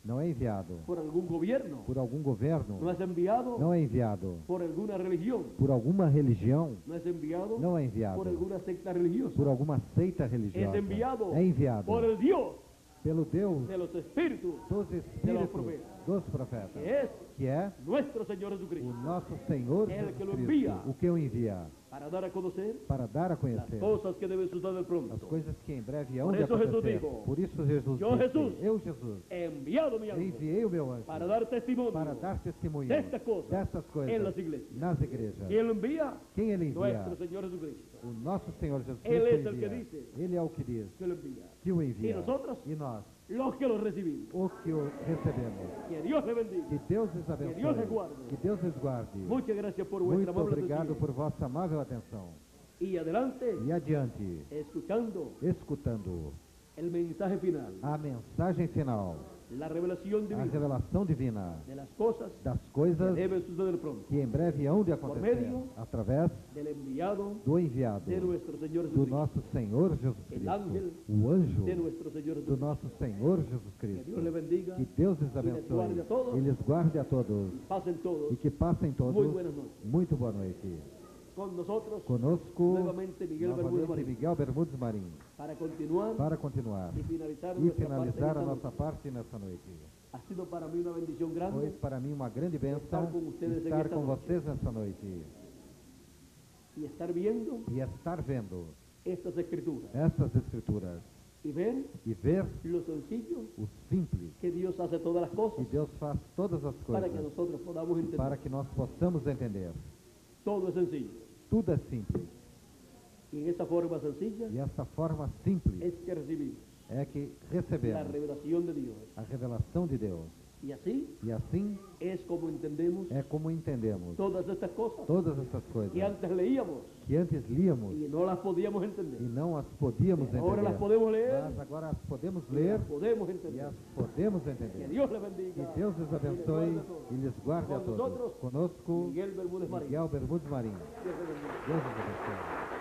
Speaker 2: não é enviado
Speaker 1: por algún gobierno.
Speaker 2: por algum governo,
Speaker 1: No es enviado
Speaker 2: não é enviado
Speaker 1: por alguna religión.
Speaker 2: por alguma religião,
Speaker 1: No es enviado
Speaker 2: não é enviado
Speaker 1: por alguna secta religiosa.
Speaker 2: por alguma seita
Speaker 1: Es
Speaker 2: religiosa,
Speaker 1: enviado
Speaker 2: é enviado
Speaker 1: por el Dios
Speaker 2: pelo Deus
Speaker 1: de los espíritus,
Speaker 2: dos espíritos
Speaker 1: profetas.
Speaker 2: dos profetas,
Speaker 1: que es
Speaker 2: que é
Speaker 1: nuestro Señor
Speaker 2: o
Speaker 1: Jesucristo,
Speaker 2: nosso Senhor
Speaker 1: Ele
Speaker 2: Jesus
Speaker 1: que lo
Speaker 2: Cristo,
Speaker 1: envia.
Speaker 2: o que o envia
Speaker 1: para dar a conocer
Speaker 2: para dar a
Speaker 1: las
Speaker 2: conhecer
Speaker 1: cosas que deben suceder
Speaker 2: as
Speaker 1: pronto.
Speaker 2: coisas que em breve hão
Speaker 1: Por
Speaker 2: de
Speaker 1: isso Jesus
Speaker 2: acontecer.
Speaker 1: dijo,
Speaker 2: Por isso Jesus
Speaker 1: eu,
Speaker 2: disse,
Speaker 1: Jesus,
Speaker 2: eu Jesus,
Speaker 1: He enviado mi ángel
Speaker 2: enviei o meu anjo
Speaker 1: para dar testimonio
Speaker 2: para dar testemunho
Speaker 1: destas coisas
Speaker 2: destas coisas
Speaker 1: en las iglesias.
Speaker 2: nas igrejas.
Speaker 1: ¿Quién lo envía?
Speaker 2: Quem ele envia?
Speaker 1: Nuestro Señor Jesucristo.
Speaker 2: O nosso Senhor Jesus
Speaker 1: Ele
Speaker 2: Cristo
Speaker 1: é o que
Speaker 2: envia.
Speaker 1: diz.
Speaker 2: Ele é o que diz
Speaker 1: Que lo envía.
Speaker 2: que o envia.
Speaker 1: E nosotros?
Speaker 2: E nós,
Speaker 1: Los que lo recibimos.
Speaker 2: o que o recebemos.
Speaker 1: Que Dios le bendiga.
Speaker 2: Que Deus les abençoe.
Speaker 1: Dios les guarde.
Speaker 2: Que Deus les guarde.
Speaker 1: Muchas gracias por vuestra
Speaker 2: Muito
Speaker 1: amable
Speaker 2: obrigado
Speaker 1: atención.
Speaker 2: por vossa amável atenção.
Speaker 1: Y adelante,
Speaker 2: E adiante,
Speaker 1: escuchando
Speaker 2: escutando
Speaker 1: el mensaje final,
Speaker 2: a mensagem final,
Speaker 1: la revelación
Speaker 2: a
Speaker 1: divina
Speaker 2: revelação divina
Speaker 1: de las cosas
Speaker 2: das
Speaker 1: que
Speaker 2: coisas
Speaker 1: deben suceder pronto,
Speaker 2: que em breve hão de
Speaker 1: Por
Speaker 2: acontecer
Speaker 1: meio
Speaker 2: através
Speaker 1: del enviado
Speaker 2: do enviado
Speaker 1: de nuestro Señor
Speaker 2: do
Speaker 1: Jesucristo,
Speaker 2: nosso Senhor Jesus
Speaker 1: El ángel
Speaker 2: Cristo, o anjo
Speaker 1: de nuestro Señor
Speaker 2: do
Speaker 1: Jesucristo.
Speaker 2: nosso Senhor Jesus
Speaker 1: Que
Speaker 2: Cristo.
Speaker 1: Dios le bendiga,
Speaker 2: Que Deus les
Speaker 1: guarde
Speaker 2: abençoe
Speaker 1: a todos.
Speaker 2: e lhes guarde a todos
Speaker 1: pasen todos
Speaker 2: e que passem todos
Speaker 1: muy buenas noches.
Speaker 2: muito boa noite.
Speaker 1: Con nosotros,
Speaker 2: Conosco,
Speaker 1: nuevamente Miguel Bermúdez
Speaker 2: novamente,
Speaker 1: Marín,
Speaker 2: Miguel Bermudes Marim,
Speaker 1: para continuar
Speaker 2: para continuar
Speaker 1: y finalizar
Speaker 2: e
Speaker 1: nuestra
Speaker 2: finalizar
Speaker 1: parte
Speaker 2: a
Speaker 1: de
Speaker 2: nossa
Speaker 1: esta noche.
Speaker 2: parte nessa noite.
Speaker 1: Ha sido para mí una bendición
Speaker 2: Foi
Speaker 1: grande
Speaker 2: para mim uma grande bênção
Speaker 1: estar com vocês aqui
Speaker 2: estar
Speaker 1: esta
Speaker 2: com
Speaker 1: noite.
Speaker 2: vocês nessa noite
Speaker 1: y estar viendo
Speaker 2: e estar vendo
Speaker 1: estas escrituras
Speaker 2: essas escrituras
Speaker 1: y ver
Speaker 2: e ver
Speaker 1: lo sencillo
Speaker 2: o simples
Speaker 1: que Dios hace todas las cosas
Speaker 2: que Deus faz todas as
Speaker 1: para
Speaker 2: coisas
Speaker 1: que nosotros podamos entender.
Speaker 2: para que nós possamos entender.
Speaker 1: Todo es sencillo.
Speaker 2: Tudo é simples
Speaker 1: Y en esa forma sencilla
Speaker 2: e essa forma simples
Speaker 1: es que recibimos
Speaker 2: é que
Speaker 1: la
Speaker 2: recebemos
Speaker 1: revelación de Dios.
Speaker 2: a revelação de Deus.
Speaker 1: Y así
Speaker 2: E assim
Speaker 1: es como entendemos
Speaker 2: é como entendemos
Speaker 1: todas estas cosas
Speaker 2: todas essas coisas
Speaker 1: que antes leíamos
Speaker 2: que antes líamos
Speaker 1: y no las podíamos
Speaker 2: e
Speaker 1: entender.
Speaker 2: não as podíamos
Speaker 1: Ahora las
Speaker 2: entender.
Speaker 1: podemos leer
Speaker 2: Mas agora as podemos
Speaker 1: y
Speaker 2: ler
Speaker 1: las podemos
Speaker 2: e
Speaker 1: entender.
Speaker 2: as podemos
Speaker 1: Que
Speaker 2: entender.
Speaker 1: Dios le
Speaker 2: Que
Speaker 1: bendiga.
Speaker 2: Deus les
Speaker 1: y les
Speaker 2: abençoe
Speaker 1: guarde a todos.
Speaker 2: e lhes guarde a
Speaker 1: Com
Speaker 2: todos.
Speaker 1: nosotros,
Speaker 2: Conosco,
Speaker 1: Miguel Bermúdez Marín.
Speaker 2: Miguel Bermudes Marim.
Speaker 1: Dios le bendiga.
Speaker 2: Deus os abençoe.